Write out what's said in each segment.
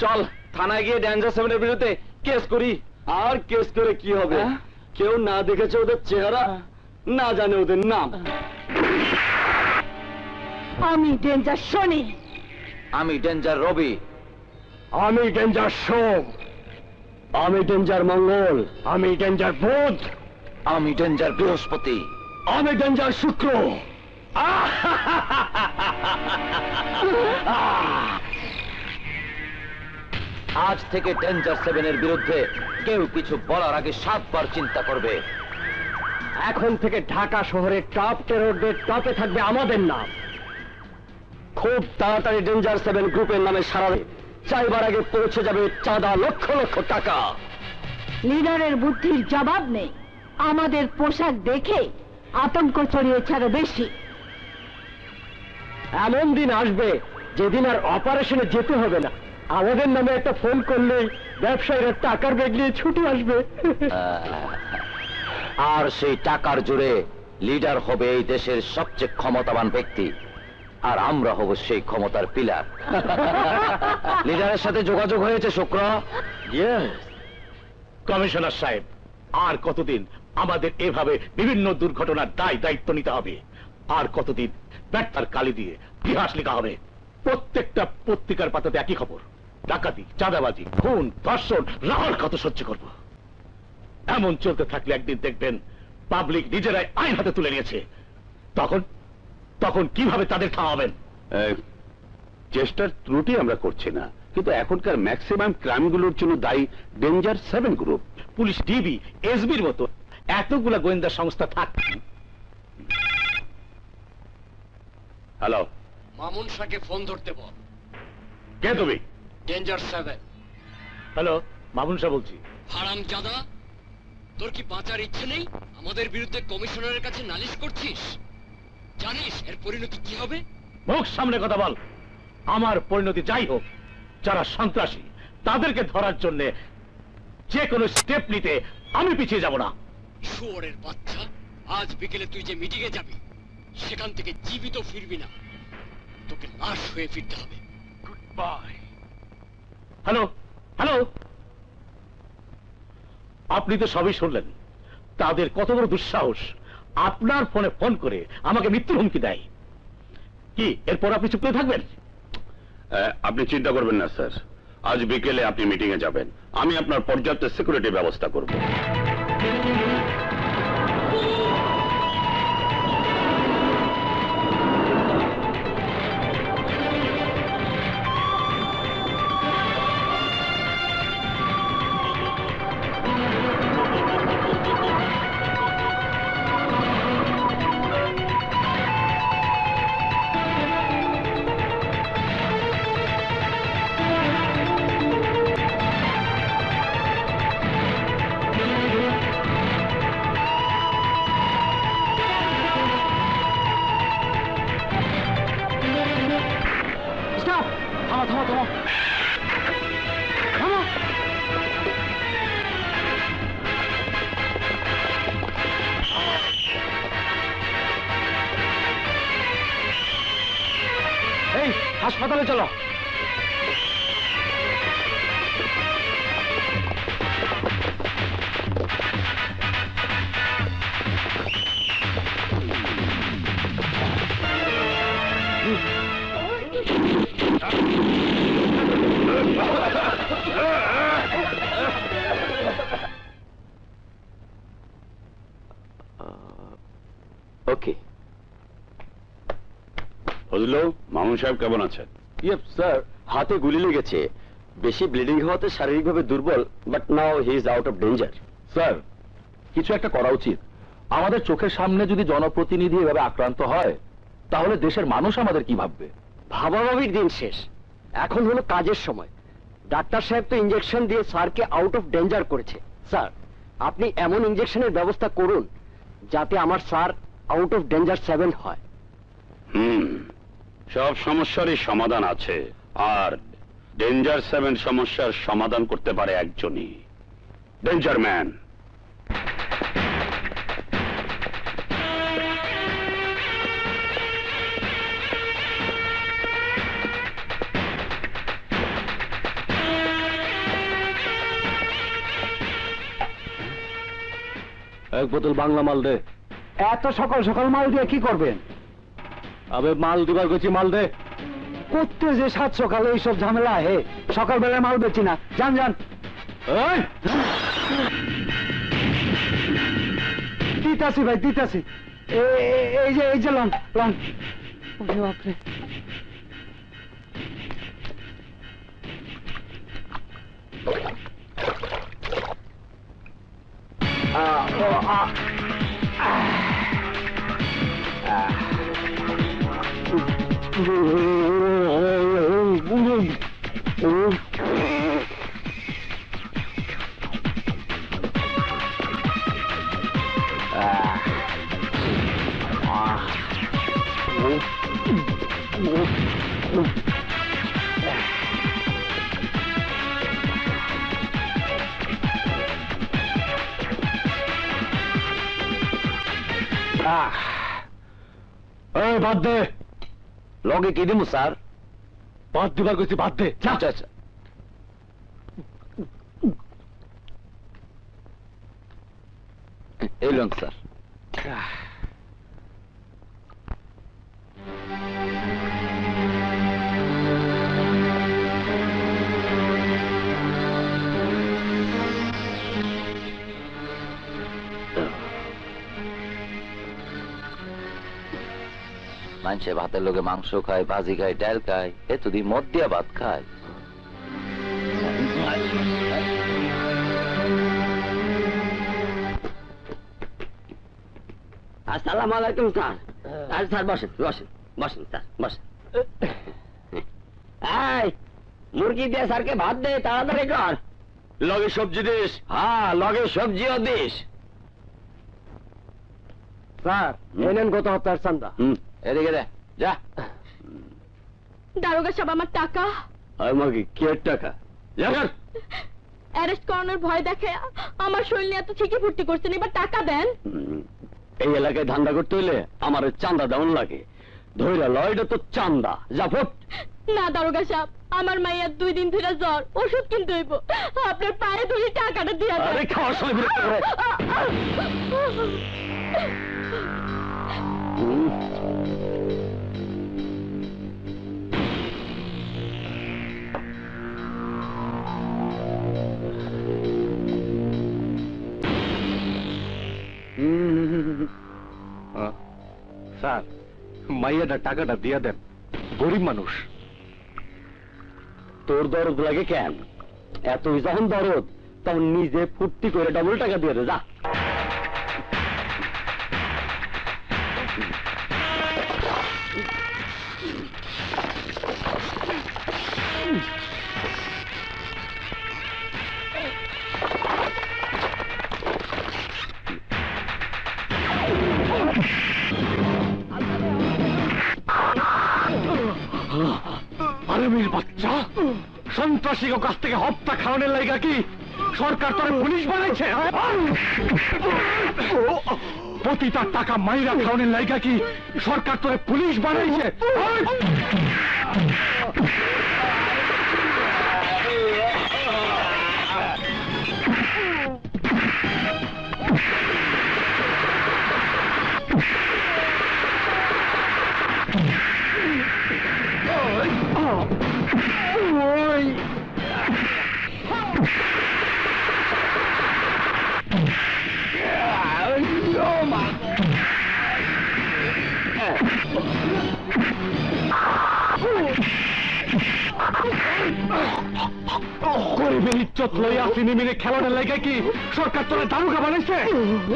চল থানায় গিয়ে ডেঞ্জার সেভেনের বিরুদ্ধে কেস করি। আর কেস করে কি হবে? কেউ না দেখেছে ওদের চেহারা, না জানে ওদের নাম। আমি ডেঞ্জার শনি। আমি ডেঞ্জার রবি। আমি ডেঞ্জার সোম। আমি ডেঞ্জার মঙ্গল। আমি ডেঞ্জার বুধ। আমি ডেঞ্জার বৃহস্পতি। আমি ডেঞ্জার শুক্র। আজ থেকে ডেঞ্জার সেভেনের বিরুদ্ধে কেউ কিছু বলার আগে 7 বার চিন্তা করবে। এখন থেকে ঢাকা শহরের টপ টেররদের টপে থাকবে আমাদের নাম। খুব তাড়াতাড়ি ডেঞ্জার সেভেন গ্রুপের নামে সারা চাইবার আগে পৌঁছে যাবে চাঁদা লক্ষ লক্ষ টাকা। লিডারের বুদ্ধির জবাব নেই। আমাদের পোশাক দেখে আতঙ্ক ছড়িয়েছে আরো বেশি। এমন দিন আসবে যেদিন আর অপারেশনে যেতে হবে না। আমাদের নামে একটা ফোন করলেই ব্যবসায়ীরা টাকার ব্যাগ নিয়ে ছুটে আসবে। আর সেই টাকার জোরে লিডার হবে এই দেশের সবচেয়ে ক্ষমতাবান ব্যক্তি, আর আমরা হব সেই ক্ষমতার পিলার। লিডারের সাথে যোগাযোগ হয়েছে শুক্র? কমিশনার সাহেব, আর কতদিন আমাদের এভাবে বিভিন্ন দুর্ঘটনার দায়িত্ব নিতে হবে? আর কতদিন ব্যর্থার কালি দিয়ে ইতিহাস লেখা হবে? প্রত্যেকটা পত্রিকার পাতাতে একই খবর, ডাকাতি, চাঁদাবাজি, খুন, ধর্ষণ, রাহর কত সহ্য করব? এমন চলতে থাকলে একদিন দেখবেন পাবলিক নিজেরাই আইন হাতে তুলে নিয়েছে। তখন কিভাবে তাদের থামাবেন? চেষ্টার ত্রুটি আমরা করছি না, কিন্তু এখনকার ম্যাক্সিমাম ক্রাইমগুলোর জন্য দায়ী danger seven group. Police, DB, এসবির মতো এতগুলা গোয়েন্দা সংস্থা থাক। হ্যালো, মামুন শাহকে ফোন ধরতে বল। কে তুমি? Danger seven. Hello, Mamun Shah বলছি। হারামজাদা, তোর কি বাঁচার ইচ্ছে নেই? আমাদের বিরুদ্ধে কমিশনারের কাছে নালিশ করছিস? জানিস এর পরিণতি কি হবে? মুখ সামনে কথা বল। আমার পরিণতি যাই হোক, যারা সন্ত্রাসী তাদেরকে ধরার জন্য যে কোনো স্টেপ নিতে আমি পিছিয়ে যাব না। শুয়োরের বাচ্চা, আজ বিকেলে তুই যে মিটিং এ যাবি সেখান থেকে জীবিত ফিরবি না, তোকে লাশ হয়ে ফিরতে হবে। Good bye. হ্যালো হ্যালো, আপনি তো সবই শুনলেন। তাদের কত বড় দুঃসাহস, আপনার ফোনে ফোন করে আমাকে মৃত্যুর হুমকি দেয়। কি এরপর আপনি চুপ করে থাকবেন? আপনি চিন্তা করবেন না স্যার, আজ বিকেলে আপনি মিটিং এ যাবেন, আমি আপনার পর্যাপ্ত সিকিউরিটি ব্যবস্থা করব। হাসপাতালে চলো। ওকে। বুঝলো, মামুন সাহেব কেমন আছেন? ইয়েপ স্যার, হাতে গুলি লেগেছে, বেশি ব্লিডিং হওয়াতে শারীরিকভাবে দুর্বল, but now he is out of danger. Sir, কিছু একটা করা উচিত। আমাদের চোখের সামনে যদি জনপ্রতিনিধি এভাবে আক্রান্ত হয়, তাহলে দেশের মানুষ আমাদের কি ভাববে? ভাবাভাবির দিন শেষ, এখন হলো কাজের সময়। ডাক্তার সাহেব তো ইঞ্জেকশন দিয়ে স্যারকে আউট অফ ডেঞ্জার করেছে। স্যার, আপনি এমন ইঞ্জেকশনের ব্যবস্থা করুন যাতে আমার স্যার আউট অফ ডেঞ্জার 7 হয়। সব সমস্যারই সমাধান আছে, আর ডেঞ্জার 7 সমস্যার সমাধান করতে পারে একজনই, ডেঞ্জার ম্যান। এক বোতল বাংলা মাল দে। এত সকাল সকাল মাল দিয়ে কি করবেন? আবে মাল দিবার গেছি, মাল দে। করতে যে 7 সকালে এইসব ঝামেলা হে, সকালবেলায় মাল বেচি না। যান যান। এই! দিতাছি ভাই, দিতাছি। এই যে লন লন। ওরে বাপরে। এই বাদ দে। লগে কি দিমু স্যার? বাদ দিবার গেছি, বাদ দে। আচ্ছা আচ্ছা। এই লোন স্যার। মানুষে ভাতের লোকে মাংস খায়, ভাজি খায়, ডাল খায়, এতদিন মদ দিয়া ভাত খায়। আসসালামু আলাইকুম স্যার। আর স্যার বসেন বসেন বসেন স্যার বসেন। এই মুরগি দিয়ে স্যারকে ভাত দে, তাড়াতাড়ি কর। লগে সবজি দিস? হ্যাঁ, লগে সবজিও দিস। স্যার এনেন গত হপ্তাহের চান্দা। এদিকে দে, যা। দারোগা সাহেব, আমার টাকা আমাকে কি টাকা? অ্যারেস্ট করানোর ভয় দেখে আমার শরীর নিয়ে এত ছিকি ফুর্তি করছেন, এবার টাকা দেন। এই এলাকায় ধান্দা করতে হইলে আমার চান্দা দেওয়ান লাগে। ধৈরা লয়টা তো চান্দা জাফট। না দারোগা সাহেব, আমার মাইয়ার 2 দিন ধরে জ্বর, ওষুধ কিনতে হইব। আপনার পায়ে ধরে টাকাটা দিয়া দেন। আরে খাওয়ার সময় বিরক্ত করে। স্যার, মাইয়াটা টাকাটা দিয়া দেন, গরিব মানুষ। তোর দরদ লাগে কেন? এতই যখন দরদ, তখন নিজে ফুর্তি করে ডবল টাকা দিয়ে দে, যা। আর্মির বাচ্চা, সন্ত্রাসীর কাছ থেকে হত্যা খাওয়ানোর লাইগা কি সরকার তোরে পুলিশ বানাইছে? প্রতিটা টাকা মাইরা খাওয়ানোর লাইগা কি সরকার তোরে পুলিশ বানাইছে? গরিবের ইজ্জত লইয়া চিনি মিনে খেলানোর লাগে কি সরকার তোরা দারোগা বানাইছে?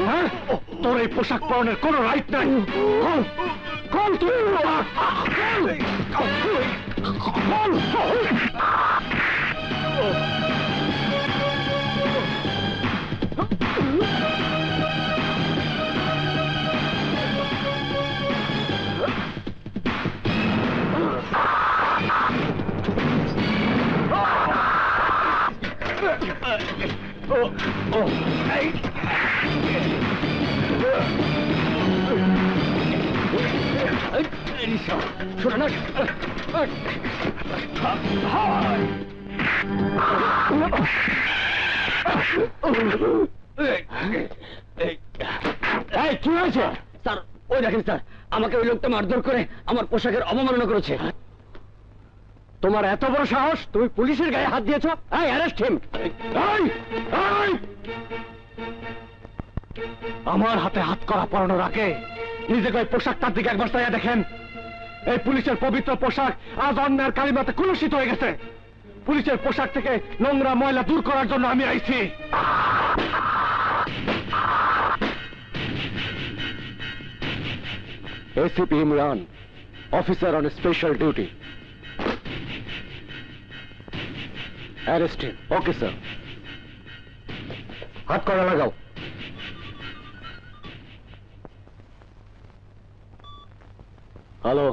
হ্যাঁ, তোর এই পোশাক পরনের কোনো রাইট নাই। কল তুই এই কি হয়েছে স্যার? ওই দেখেন স্যার, আমাকে ওই লোকটা মারধর করে আমার পোশাকের অবমাননা করেছে। তোমার এত বড় সাহস, তুমি পুলিশের গায়ে হাত দিয়েছো? এই অ্যারেস্ট হিম। আমার হাতে হাত করা পরানোর আগে নিজেকে ওই পোশাকটার দিকে একবার চাইয়া দেখেন। এই পুলিশের পবিত্র পোশাক আজ অন্যায়ের কালিমাতে কলুষিত হয়ে গেছে। পুলিশের পোশাক থেকে নোংরা ময়লা দূর করার জন্য আমি আইছি। ACP Imran, officer on special duty. Arrest him. Okay sir. হাত করা লাগাও। হ্যালো।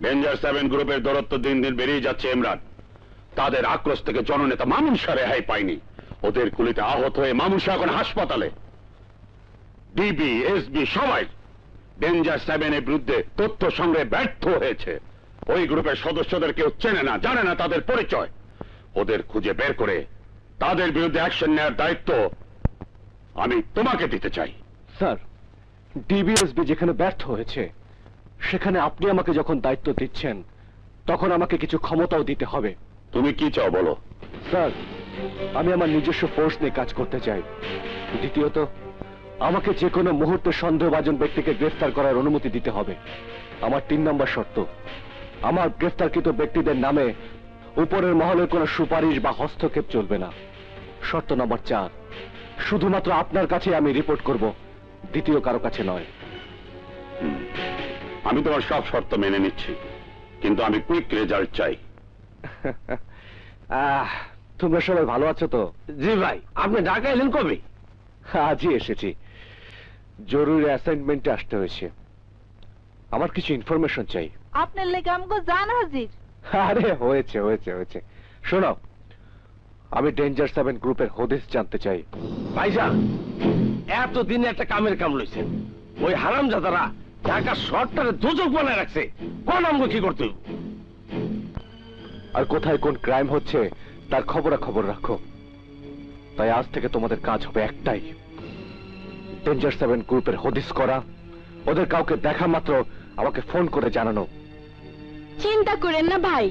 ডেঞ্জার 7 গ্রুপের দৌরত্ব দিন দিন বেরিয়ে যাচ্ছে ইমরান। তাদের আক্রোশ থেকে জননেতা মামুনশা রেহাই পায়নি। ওদের গুলিতে আহত হয়ে মামুনশা এখন হাসপাতালে। ডিবি, এসবি সবাই ডেঞ্জার 7 এর বিরুদ্ধে তথ্য সংগ্রহে ব্যর্থ হয়েছে। ওই গ্রুপের সদস্যদের কেউ চেনে না, জানে না তাদের পরিচয়। ওদের খুঁজে বের করে তাদের বিরুদ্ধে অ্যাকশন নেওয়ার দায়িত্ব আমি তোমাকে দিতে চাই। স্যার, ডিবিএসবি যেখানে ব্যর্থ হয়েছে সেখানে আপনি আমাকে যখন দায়িত্ব দিচ্ছেন তখন আমাকে কিছু ক্ষমতাও দিতে হবে। তুমি কি চাও বলো? স্যার, আমি আমার নিজস্ব ফোর্স নিয়ে কাজ করতে চাই। দ্বিতীয়ত, আমাকে যে কোনো মুহূর্তে সন্দেহভাজন ব্যক্তিকে গ্রেফতার করার অনুমতি দিতে হবে। আমার 3 নম্বর শর্ত, আমার গ্রেফতারকৃত ব্যক্তিদের নামে উপরের মহলের কোনো সুপারিশ বা হস্তক্ষেপ চলবে না। শর্ত নম্বর 4, শুধুমাত্র আপনার কাছে আমি রিপোর্ট করব, দ্বিতীয় কারো কাছে নয়। আমি তোমার সব শর্ত মেনে নিচ্ছি, কিন্তু আমি কুইক রেজাল্ট চাই। তোমরা সবাই ভালো আছো তো? জি ভাই। আপনি ঢাকা এলেন কবে? আজই এসেছি। জরুরি অ্যাসাইনমেন্টে আসতে হয়েছে। আমার কিছু ইনফরমেশন চাই। আপনার লেগে আমাকে জান হাজির। আরে হয়েছে হয়েছে হয়েছে। শোনো, আমি ডেঞ্জার 7 গ্রুপের হদিস জানতে চাই। ভাইজান, এতদিনে একটা কামের কাম লইছেন। ওই হারামজাদারা ঢাকা শহরটারে দোজক বানায় রাখছে। কোন আমগো কি করতে হইব? আর কোথায় কোন ক্রাইম হচ্ছে তার খবরাখবর রাখো। তাই আজ থেকে তোমাদের কাজ হবে একটাই, ডেঞ্জার 7 গ্রুপের হদিস করা। ওদের কাউকে দেখা মাত্র আমাকে ফোন করে জানানো। চিন্তা করেন না ভাই,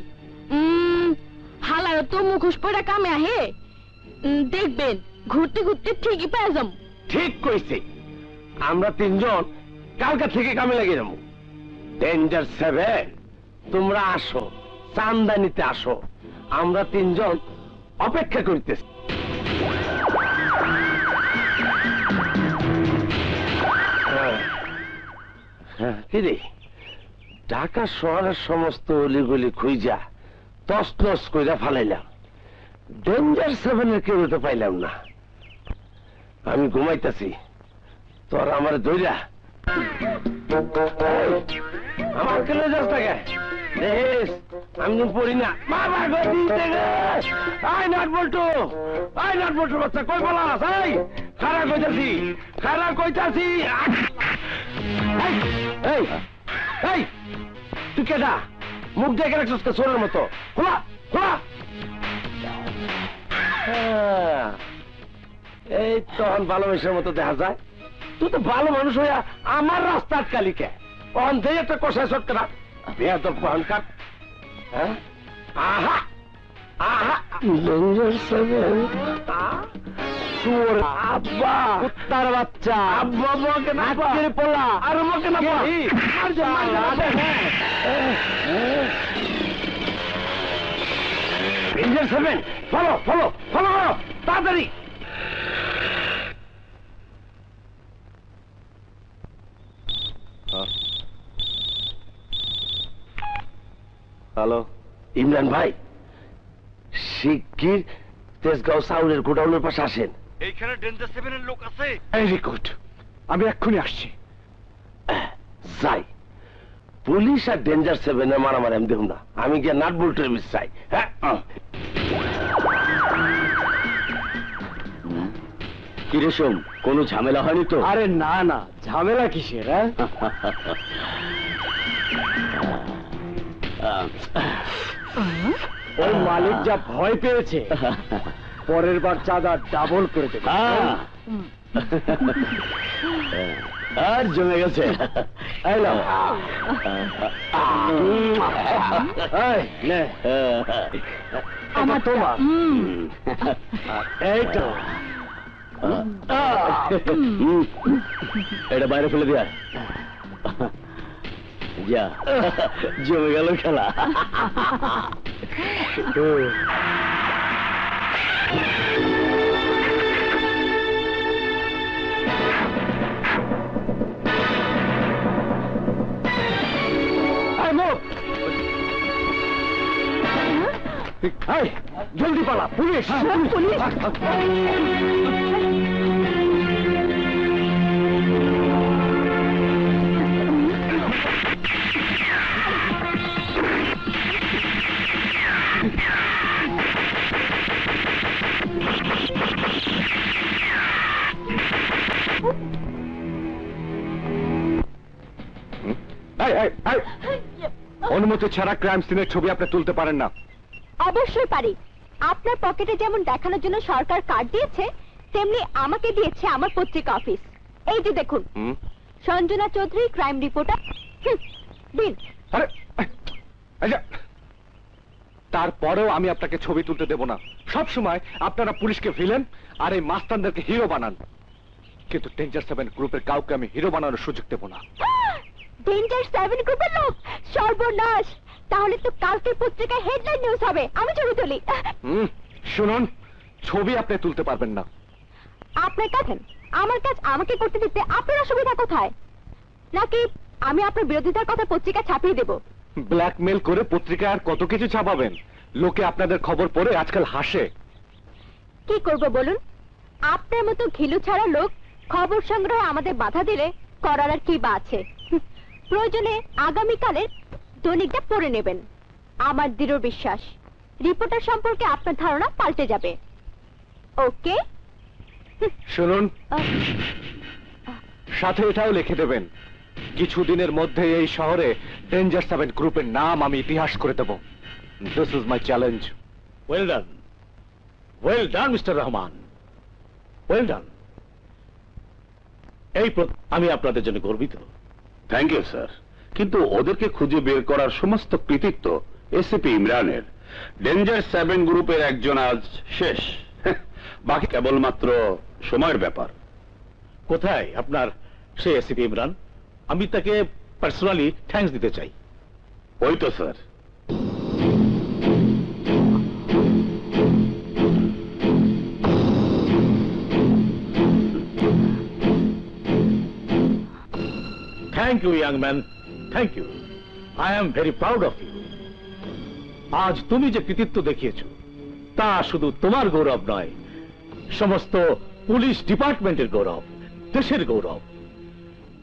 হালার তো মুখোশ পড়া কামে আহে। দেখবেন ঘুরতে ঘুরতে ঠিকই পেয়ে যাম। ঠিক কইছে। আমরা 3 জন কালকা থেকে কামে লাগিয়ে যাবো। ডেঞ্জার 7, তোমরা আসো, চান্দা নিতে আসো। আমরা 3 জন অপেক্ষা করিতেছি। কিরে, ঢাকা শহরের সমস্ত অলিগলি খুঁজা তছনছ কইরা ফালাইলাম, ডেঞ্জার 7 এর কেউ তো পাইলাম না। আমি ঘুমাইতেছি, তোর আমার দইরা আমার কেন যাস টাকা দেশ? আমি তো পড়ি না। বাবা গদি থেকে I not Boltu, I not Boltu বাচ্চা কই বলাস? এই খারা কইতাছি, খারা কইতাছি। এই এই এই, তুই কেডা? মুখ দেখে রাখছিস কে সোরের মতো? খোলা খোলা। এই তখন ভালোবাসার মতো দেখা যায়। তুই তো ভালো মানুষ হইয়া আমার রাস্তা আটকালি কে? অন দিয়ে একটা কষায় শটকা বেয়াদ পান কাট। হ্যাঁ, আহা আহা, ডেঞ্জার 7। সুর আব্বা, কুত্তার বাচ্চা। আব্বা আমাকে না করে পড়লা। আর আমাকে না পড়। আর যা ডেঞ্জার 7, ফলো ফলো ফলো করো তাড়াতাড়ি। হ্যালো ইমরান ভাই, শিগগির তেজগাঁও সাউলের গোডাউনের পাশে আসেন। এইখানে ডেঞ্জার 7 এর লোক আছে। ভেরি গুড, আমি এক্ষুনি আসছি। যাই, পুলিশ আর ডেঞ্জার 7 এর মারামারি আমি দেখুন না। আমি গিয়ে নাট বল্টুর মিস চাই। হ্যাঁ, কিরে সোম, কোনো ঝামেলা হয়নি তো? আরে না না, ঝামেলা কিসের? ওই মালিক যা ভয় পেয়েছে, পরের বার চাঁদা ডাবল করে দেবে। আর জমে গেছে। এই নাও। এই নে। আমার তোমার। এই তো। এটা বাইরে ফেলে দিয়া যা, জমে গেল খেলা। জলদি পালা, পুলিশ! পুলিশ! অনুমতি ছাড়া ক্রাইম সিনের ছবি আপনি তুলতে পারেন না। অবশ্যই পারি। আপনার পকেটে যেমন দেখানোর জন্য সরকার কার্ড দিয়েছে, তেমনি আমাকে দিয়েছে আমার পত্রিকা অফিস। এই যে দেখুন, সঞ্জনা চৌধুরী, ক্রাইম রিপোর্টার। দিন। আরে, এই যে, তারপরেও আমি আপনাকে ছবি তুলতে দেব না। সব সময় আপনারা পুলিশকে ভিলেন আর এই মাস্তানদেরকে হিরো বানান, কিন্তু ডেঞ্জার 7 গ্রুপের কাউকে আমি হিরো বানানোর সুযোগ দেব না। ডেঞ্জার 7 গ্রুপের লোক? সর্বনাশ! তাহলে তো কালকের পত্রিকায় হেডলাইন নিউজ হবে। আমি ছবি তুলি। শুনুন, ছবি আপনি তুলতে পারবেন না। আপনার কাছে আমার কাজ আমাকে করতে দিতে আপনার অসুবিধা কোথায়? নাকি আমি আপনার বিরোধিতার কথা পত্রিকা ছাপিয়ে দেব? ব্ল্যাকমেল করে পত্রিকায় আর কত কিছু ছাপাবেন? লোকে আপনাদের খবর পড়ে আজকাল হাসে। কি করব বলুন? আপনার মতো ঘিলু ছাড়া লোক খবর সংগ্রহে আমাদের বাধা দিলে করার আর কি বা আছে? প্রয়োজনে আগামীকালের দৈনিকটা পড়ে নেবেন। আমার দৃঢ় বিশ্বাস রিপোর্টার সম্পর্কে আপনার ধারণা পাল্টে যাবে। ওকে? শুনুন, সাথে এটাও লিখে দেবেন, কিছুদিনের মধ্যে এই শহরে ডেঞ্জার 7 গ্রুপের নাম আমি ইতিহাস করে দেব। This is my challenge. Well done Mister Rahman, well done. আমি আপনাদের জন্য গর্বিত। থ্যাংক ইউ স্যার, কিন্তু ওদেরকে খুঁজে বের করার সমস্ত কৃতিত্ব এসিপি ইমরানের। ডেঞ্জার 7 গ্রুপের একজন আজ শেষ, বাকি কেবলমাত্র সময়ের ব্যাপার। কোথায় আপনার সে এসিপি ইমরান? আমি তাকে পার্সোনালি থ্যাঙ্কস দিতে চাই। ওই তো sir. Thank you young man, thank you. I am very proud of you. আজ তুমি যে কৃতিত্ব দেখিয়েছ তা শুধু তোমার গৌরব নয়, সমস্ত পুলিশ ডিপার্টমেন্টের গৌরব, দেশের গৌরব।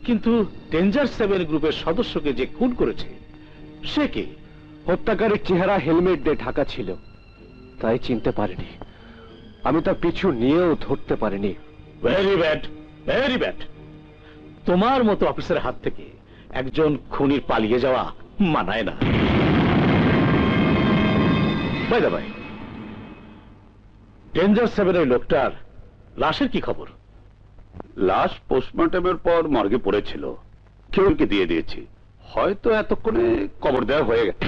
কিন্তু ডেঞ্জার 7 গ্রুপের সদস্যকে যে খুন করেছে সে কে? হত্যাকারীর চেহারা হেলমেট দিয়ে ঢাকা ছিল, তাই চিনতে পারিনি। আমি তার পিছু নিয়েও ধরতে পারিনি। Very bad, very bad. তোমার মতো অফিসের হাত থেকে একজন খুনির পালিয়ে যাওয়া মানায় না। বাই দা বাই, ডেঞ্জার 7 এর লোকটার লাশের কি খবর? লাশ পোস্টমর্টমের পর মর্গে পড়েছিল, কেউকে দিয়ে দিয়েছি। হয়তো এতক্ষণে কবর দেওয়া হয়ে গেছে।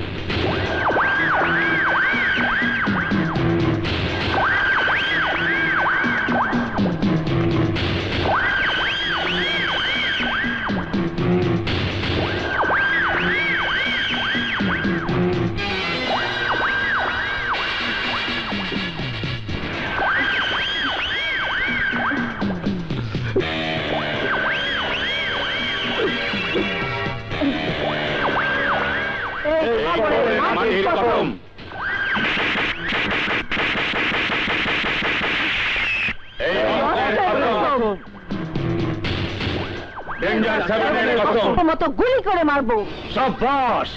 মতো গুলি করে মারবো। সাবাস,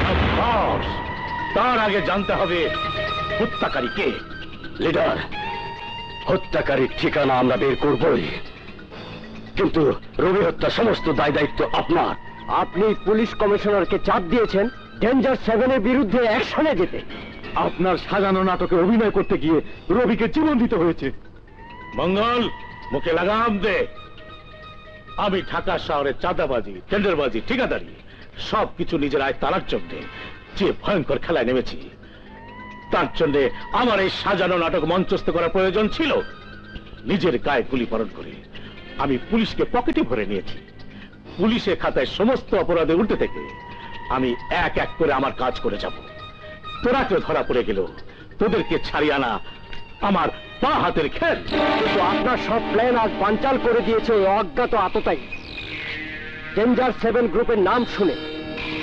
সাবাস। তার আগে জানতে হবে হত্যাকারী কে। লিডার, হত্যাকারীর ঠিকানা আমরা বের করবই, কিন্তু রবি হত্যা সমস্ত দায় দায়িত্ব আপনার। আপনি পুলিশ কমিশনারকে চাপ দিয়েছেন ডেঞ্জার 7 এর বিরুদ্ধে অ্যাকশনে যেতে। আপনার সাজানো নাটকে অভিনয় করতে গিয়ে রবিকে জীবন দিতে হয়েছে। মঙ্গল, মুখে লাগাম দে। আমি ঢাকা শহরে চাঁদাবাজি, টেন্ডারবাজি, ঠিকাদারি সবকিছু নিজের আয় তালার জন্য যে ভয়ঙ্কর খেলায় নেমেছি, তার জন্য আমার এই সাজানো নাটক মঞ্চস্থ করার প্রয়োজন ছিল। নিজের গায়ে গুলি বরণ করে আমি পুলিশকে পকেটে ভরে নিয়েছি। পুলিশের খাতায় সমস্ত অপরাধে উল্টে থেকে আমি এক এক করে আমার কাজ করে যাব। তোরা কেউ ধরা পড়ে গেল, তোদেরকে ছাড়িয়ে আনা আমার পা হাতের খেল। কিন্তু আপনার সব প্ল্যান আজ বানচাল করে দিয়েছে ওই অজ্ঞাত আততায়ী। ডেঞ্জার 7 গ্রুপের নাম শুনে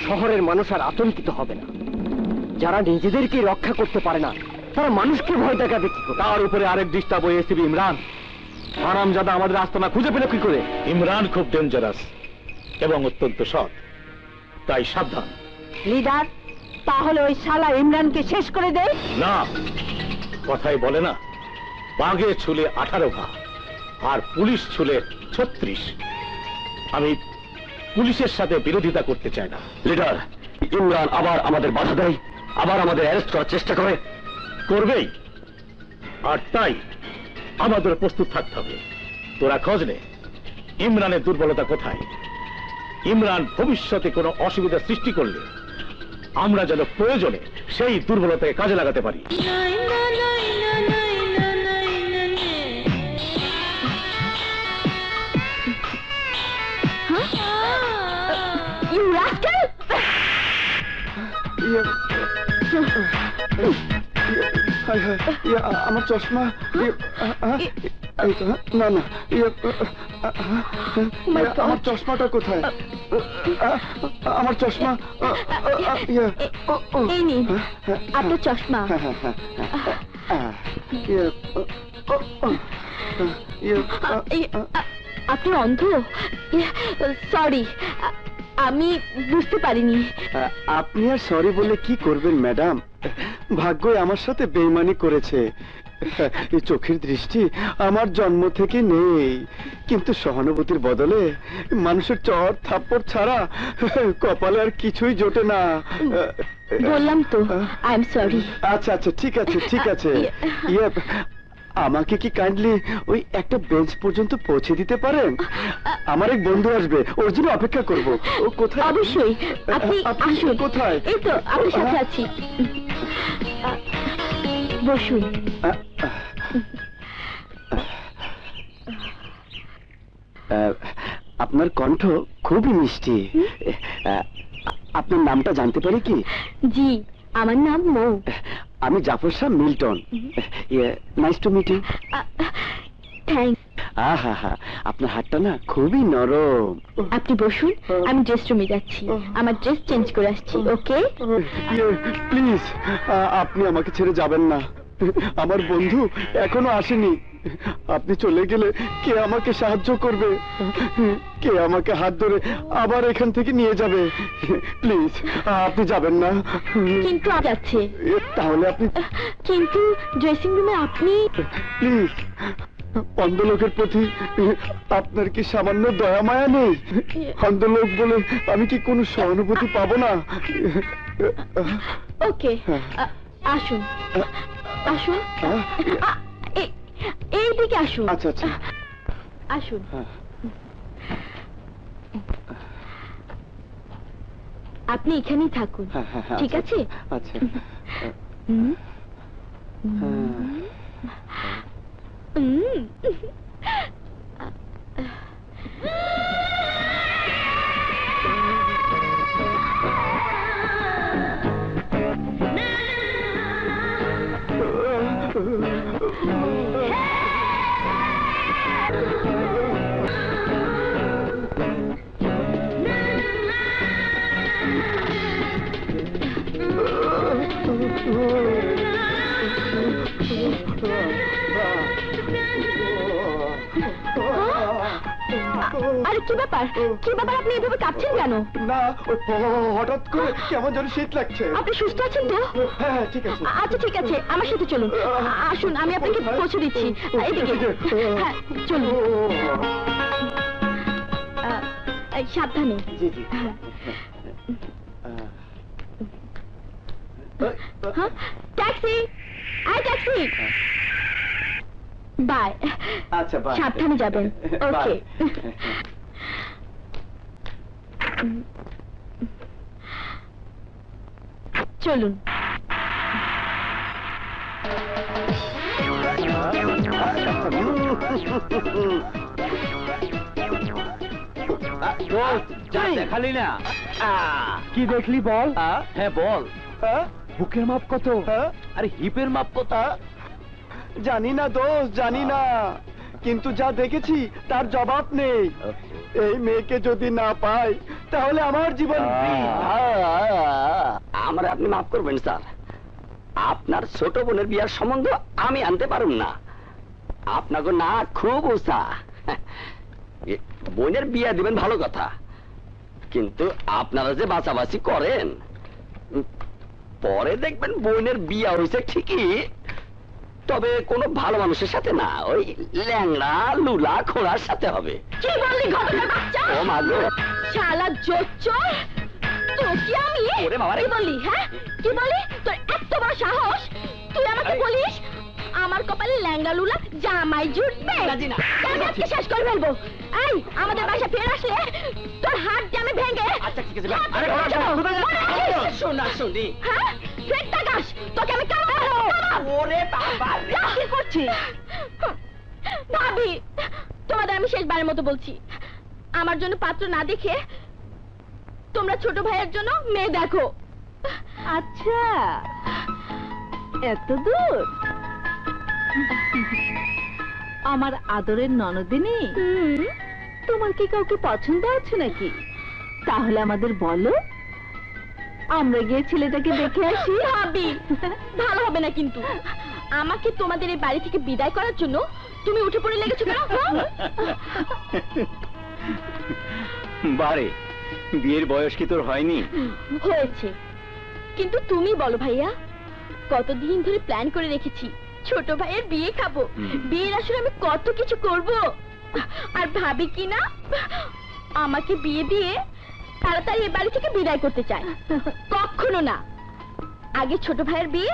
শহরের মানুষ আর আতঙ্কিত হবে না। যারা নিজেদেরকে রক্ষা করতে পারে না তারা মানুষকে ভয় দেখাবে কি করে? তার উপরে আরেক ডিস্টার্ব ওই এসিবি ইমরান। হারামজাদা আমাদের আস্তানা খুঁজে পেল কি করে? ইমরান খুব ডেঞ্জারাস এবং অত্যন্ত সৎ, তাই সাবধান। লিডার, তাহলে ওই শালা ইমরানকে শেষ করে দে। না, কথাই বলে না, বাঘে ছুলে 18 ঘা আর পুলিশ ছুলে 36। আমি পুলিশের সাথে বিরোধিতা করতে চাই না। লিডার, ইমরান আবার আমাদের বাধা দেয়, আবার আমাদের অ্যারেস্ট করার চেষ্টা করে। করবেই, আর তাই আমাদের প্রস্তুত থাকতে হবে। তোরা খোঁজ নে ইমরানের দুর্বলতা কোথায়। ইমরান ভবিষ্যতে কোনো অসুবিধা সৃষ্টি করলে আমরা যেন প্রয়োজনে সেই দুর্বলতাকে কাজে লাগাতে পারি। You rascal! আমার চশমা। না না, আমার চশমাটা কোথায়? আমার চশমা। এই নিন আপনার চশমা। আপনি অন্ধ? সরি, আমি বুঝতে পারিনি। আপনি আর সরি বলে কি করবেন ম্যাডাম? ভাগ্যই আমার সাথে বেইমানি করেছে। এই চোখের দৃষ্টি আমার জন্ম থেকে নেই, কিন্তু সহানুভূতির বদলে মানুষের চর থাপ্পড় ছাড়া কপালে আর কিছুই জোটে না। বললাম তো, আই এম সরি। আচ্ছা আচ্ছা, ঠিক আছে ঠিক আছে। আমাকে কি কাইন্ডলি ওই একটা বেঞ্চ পর্যন্ত পৌঁছে দিতে পারেন? আমার এক বন্ধু আসবে, ওর জন্য অপেক্ষা করব। ও কোথায়? অবশ্যই, আপনি আসুন। কোথায়? এই তো আপনার সাথে আছি। বসুন। আপনার কণ্ঠ খুবই মিষ্টি। আপনার নামটা জানতে পারি কি? জি, আমার নাম মৌ। আমি Zafar Shah Milton. Nice to meet you. Thanks. আহা হা, আপনার হাতটা না খুবই নরম। আপনি বসুন, আমি ড্রেস রুমে যাচ্ছি, আমার ড্রেস চেঞ্জ করে আসছি। ওকে? প্লিজ, আপনি আমাকে ছেড়ে যাবেন না। আমার বন্ধু এখনো আসেনি। আপনি চলে গেলে কে আমাকে সাহায্য করবে? কে আমাকে হাত ধরে আবার এখান থেকে নিয়ে যাবে? প্লিজ, আপনি যাবেন না। কিন্তু যাচ্ছে। তাহলে আপনি? কিন্তু ড্রেসিং রুমে আপনি? প্লিজ, অন্ধ লোকের প্রতি আপনার কি সামান্য দয়া মায়া নেই? অন্ধ লোক বলে আমি কি কোনো সহানুভূতি পাবো না? ওকে, আসুন আসুন, এইদিকে আসুন। আচ্ছা আচ্ছা, আসুন। আপনি এখানেই থাকুন, ঠিক আছে? আচ্ছা। আরে কি ব্যাপার, কি ব্যাপার, আপনি এভাবে কাঁপছেন কেন? না, হঠাৎ করে কেমন যেন শীত লাগছে। আপনি সুস্থ আছেন তো? হ্যাঁ ঠিক আছে। আচ্ছা ঠিক আছে, আমার সাথে চলুন। আসুন, আমি আপনাকে পৌঁছে দিচ্ছি। এদিকে, হ্যাঁ চলুন। সাবধানে। জি জি। হ্যাঁ, ট্যাক্সি, আই ট্যাক্সি। বাই। আচ্ছা বাই। সাবধানে যাবেন। ওকে। চলুন। দেখালি না কি দেখলি বল? হ্যাঁ বল। বুকের মাপ কত? আরে হিপের মাপ কত? জানি না দোস্ত, জানি না, কিন্তু যা দেখেছি তার জবাব নেই। এই মেয়েকে যদি না পাই তাহলে আমার জীবন। আমার আপনি মাফ করবেন স্যার, আপনার ছোট বোনের বিয়ার সম্বন্ধ আমি আনতে পারুম না। আপনাকে না খুব উৎসাহ, বোনের বিয়া দিবেন ভালো কথা, কিন্তু আপনারা যে বাঁচাবাচি করেন, পরে দেখবেন বোনের বিয়া হয়েছে ঠিকই, তবে কোনো ভালো মানুষের সাথে না, ওই ল্যাংড়া লুলা খোড়ার সাথে হবে। কি বললি ঘটনার বাচ্চা? ও মা গো, শালা জোচ্চর, তোকে আমি ওরে বাবা রে। কি বললি? হ্যাঁ কি বলি? তোর এত বড় সাহস, তুই আমাকে বলিস আমার কপালে ল্যাংড়া লুলা জামাই জুটবে? রাজি না। আমি আজকে শেষ করে ফেলবো। এই আমাদের বাসা ফিরে আসলে তোর হাত জামে ভেঙে। আচ্ছা ঠিক আছে। আরে শোনা শুনি। হ্যাঁ ফের তাকাস, তোকে আমি কামাবো। ওরে বাবা রে। কি করছিস? ভাবি, তোমাদের আমি শেষবারের মতো বলছি, আমার জন্য পাত্র না দেখে তোমরা ছোট ভাইয়ের জন্য মেয়ে দেখো। আচ্ছা, এত দূর? আমার আদরের ননদিনী, তোমার কি কাউকে পছন্দ আছে নাকি? তাহলে আমাদের বলো, আমরা গিয়ে ছেলেটাকে দেখে আসি। ভাবি, ভালো হবে না কিন্তু। আমাকে তোমাদের এই বাড়ি থেকে বিদায় করার জন্য তুমি উঠে পড়ে লেগেছো কেন? বারে, বিয়ের বয়স কি তোর হয়নি? হয়েছে, কিন্তু তুমি বলো ভাইয়া, কতদিন ধরে প্ল্যান করে রেখেছি ছোট ভাইয়ের বিয়ে খাবো। বিয়ের আসলে আমি কত কিছু করব, আর ভাবি কি না আমাকে বিয়ে দিয়ে তাড়াতাড়ি এ বাড়ি থেকে বিদায় করতে চায়। কখনো না, আগে ছোট ভাইয়ের বিয়ে,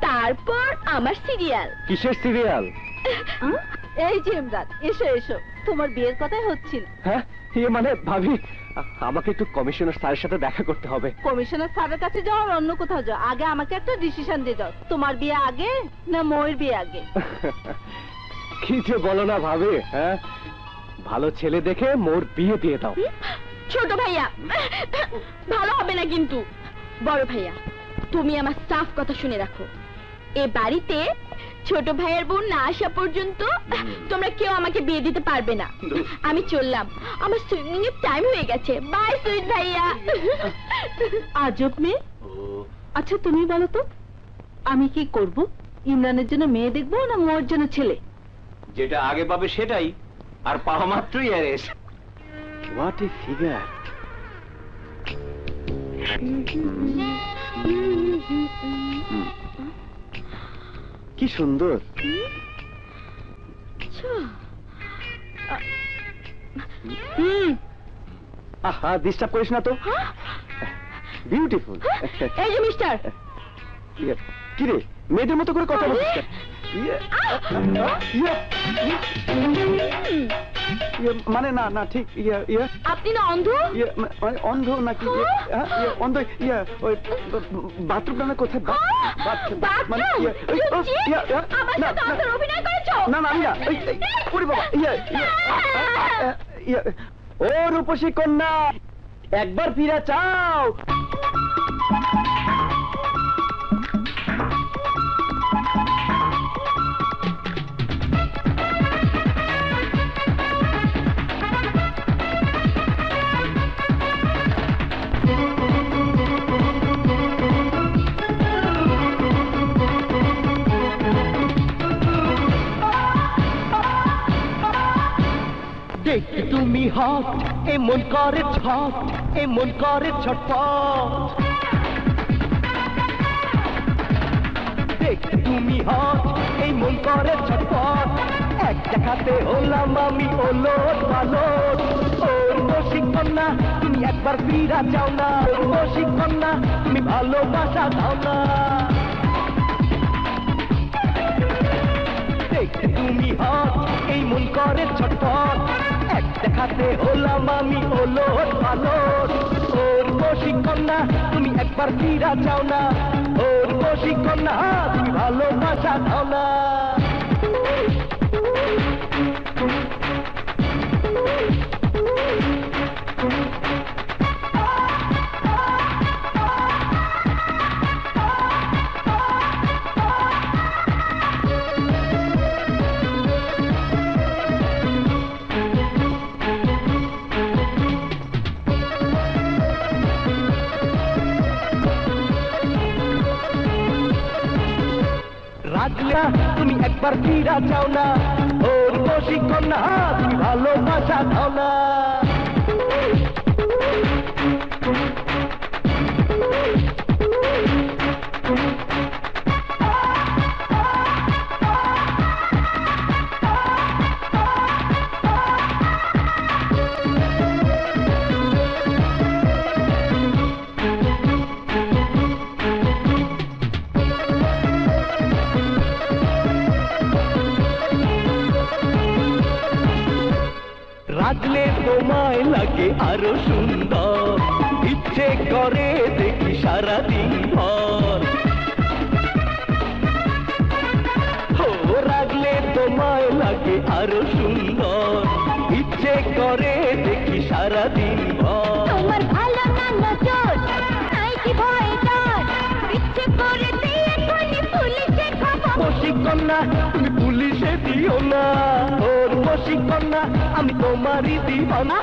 তারপর আমার সিরিয়াল। কিসের সিরিয়াল? এই যে ইমরান, এসো এসো, তোমার বিয়ের কথাই হচ্ছিল। হ্যাঁ ইয়ে মানে ভাবি, আমাকে একটু কমিশনার স্যারের সাথে দেখা করতে হবে। কমিশনার স্যারের কাছে যাও আর অন্য কোথাও যাও, আগে আমাকে একটা ডিসিশন দিয়ে যাও, তোমার বিয়ে আগে না ময়ের বিয়ে আগে? কি যে বলো না ভাবি, হ্যাঁ ভালো ছেলে দেখে মোর বিয়ে দিয়ে দাও। ছোট ভাইয়া, ভালো হবে না কিন্তু। বড় ভাইয়া, তুমি আমার সাফ কথা শুনে রাখো, এ বাড়িতে ছোট ভাইয়ের বোন না আসা পর্যন্ত তোমরা কেউ আমাকে বিয়ে দিতে পারবে না। আমি চললাম, আমার সুইমিং এর টাইম হয়ে গেছে। বাই সুইট ভাইয়া। আজব মেয়ে। আচ্ছা তুমি বলো তো, আমি কি করব? ইমরানের জন্য মেয়ে দেখবো না মোর জন্য ছেলে? যেটা আগে পাবে সেটাই, আর পাওয়া মাত্রই অ্যারেস্ট। What a figure! কি সুন্দর। আহা, ডিস্টার্ব করিস না তো। বিউটিফুল। এই যে মিস্টার, কি রে, মেয়েদের মতো করে কথা বলছিস কেন? মানে না না ঠিক, আপনি না অন্ধ? অন্ধ নাকি? অন্ধ ওই বাথরুমটা না কোথায়? অভিনয় করেছো? না না আমি না, ওরে বাবা, ও রূপসী কন্যা, একবার ফিরে চাও। দেখতে তুমি হট, এমন করে ছট, এমন করে ছটপট। দেখতে তুমি হট, এমন করে ছটপট। এক দেখাতে হলাম আমি ওলট পালট। ওর রসিকন না, তুমি একবার ফিরা চাও না। ওর রসিকন না, তুমি ভালোবাসা দাও না। দেখতে তুমি করে ছটফট, এক দেখাতে হলাম আমি ওলট পালট। ওর প্রশিক্ষণ না তুমি একবার ফিরা চাও না, ওর প্রশিক্ষণ না তুমি ভালোবাসা দাও না। রাজলা তুমি একবার ফিরা চাও না, ওর প্রশিক্ষণ না তুমি ভালোবাসা দাও না। রাজলে তোমায় লাগে আরো সুন্দর, ইচ্ছে করে দেখি সারাদিন ভর। ও রাগলে তোমায় লাগে আরো সুন্দর, ইচ্ছে করে দেখি সারাদিন ভর। তোমার ভালো না নজর নাই কি ভয় ডর, ইচ্ছে করে দিয়ে এখনই পুলিশে খবর। প্রশিক্ষণ না তুমি পুলিশে দিও না, ওর প্রশিক্ষণ না আমি তোমারই দিব না।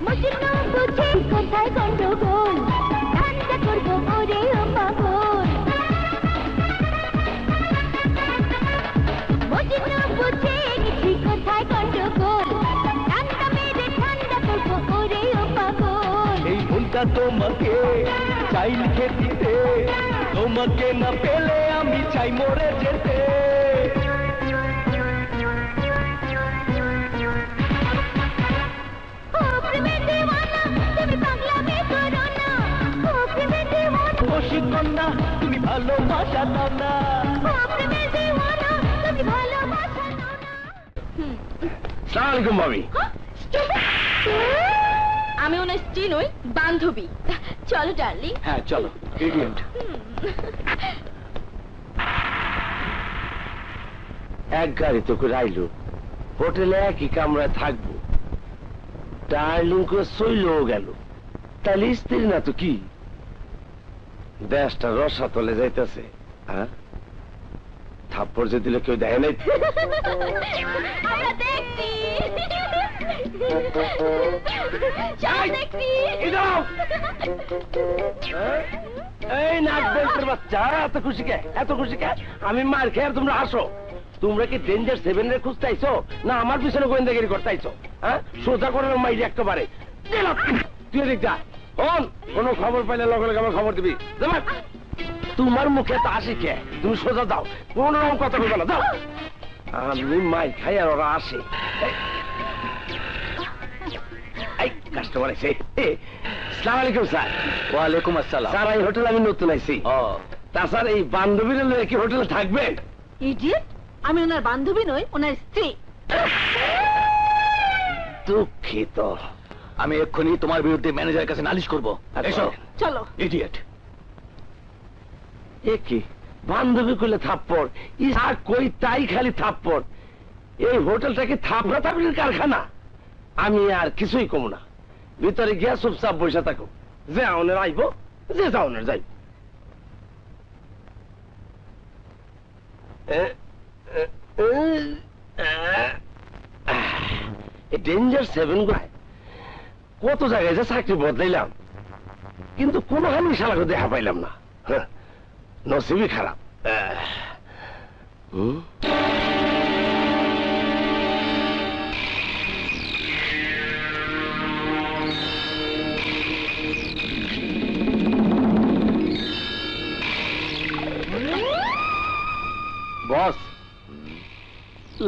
মজনু বুঝে কোথায় গন্ডগোল, ঠান্ডা করবো ওরে ও পাগল। মজনু বুঝে গেছি কোথায় গন্ডগোল, ঠান্ডা মেরে ঠান্ডা করবো ওরে ও পাগল। এই ভুলটা তোমাকে চাই লিখে দিতে, তোমাকে না পেলে আমি চাই মরে যেতে। ও প্রেমের দেওয়ানা তুমি পাগলামি করো না, ও প্রেমের দেওয়ানা। প্রশিক্ষণ না তুমি ভালোবাসা দাও না। ও প্রেমের দেওয়ানা তুমি ভালোবাসা দাও না। সালাম আলাইকুম ভাবি। আমি ওনার স্ত্রী নই, বান্ধবী। চলো ডার্লিং। হ্যাঁ চলো। ইডিয়েট। এক গাড়িতে করে আইলো, হোটেলে একই কামরায় থাকবো, ডার্লিং করে সইলেও গেল, তাহলে স্ত্রী না তো কি? দেশটা রসা তলে যাইতেছে। হ্যাঁ থাপ্পড় যে দিলে কেউ দেখে নাই। আমরা দেখছি, সব দেখছি। এই নাক বেল্টের বাচ্চা, এত খুশি কে? এত খুশি কে? আমি মার খেয়ে আর তোমরা আসো। তোমরা কি ডেঞ্জার 7 এর খুঁজতে আইছো না আমার পিছনে গোয়েন্দাগিরি করতে আইছো? হ্যাঁ সোজা করে মাইরি একেবারে। তুই দেখ যা, কোনো খবর পাইলে লগে লগে আমার খবর দিবি। তোমার মুখে তো আসি কে? তুমি সোজা দাও, কোন রকম কথা বলবে না, দাও। আমি মাই খাই আর ওরা আসে। এই কাস্টমার এসে। আসসালামু আলাইকুম স্যার। ওয়ালাইকুম আসসালাম। স্যার এই হোটেল আমি নতুন আইছি। ও তা স্যার এই বান্ধবীরা লয়ে কি হোটেলে থাকবেন? ইডিয়েট, আমি ওনার বান্ধবী নই, ওনার স্ত্রী। দুঃখিত। আমি এক্ষুনি তোমার বিরুদ্ধে ম্যানেজারের কাছে নালিশ করবো। এসো। চলো। ইডিয়েট। এ কি বান্ধবী করলে থাপ্পড়, ইসা কই তাই খালি থাপ্পড়। এই হোটেলটা কি থাপড়া থাপড়ির কারখানা? আমি আর কিছুই কম না, ভিতরে গিয়া চুপচাপ বসে থাকো। যে আউনের আইব, যে যাওনের যাইব। ডেঞ্জার 7 গুলায় কত জায়গায় যে চাকরি বদলাইলাম, কিন্তু কোনো হানি শালাকে দেখা পাইলাম না। নসিবই খারাপ।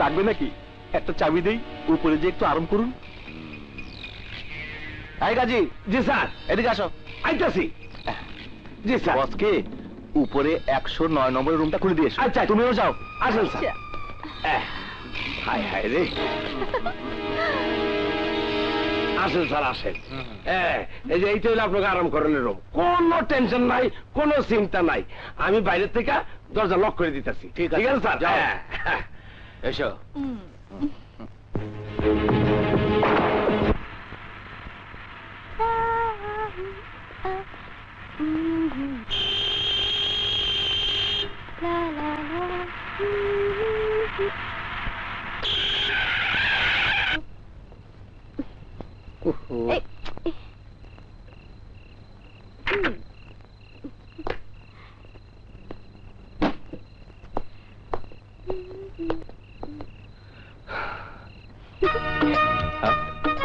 লাগবে নাকি? একটা চাবি দেই, উপরে যে একটু আরাম করুন। এই গাজী, জি স্যার, এদিকে আসো। আইতাছি। জি স্যার। বসকে উপরে 109 নম্বরের রুমটা খুলে দিয়েছো। আচ্ছা, তুমিও যাও। আসেন স্যার। হায় হায় রে। আসেন স্যার, আসেন। এই যে এইটা হলো আপনাকে আরাম করানোর রুম। কোনো টেনশন নাই, কোনো চিন্তা নাই। আমি বাইরে থেকে দরজা লক করে দিতেছি। ঠিক আছে স্যার, যাও। হ্যাঁ। এসো।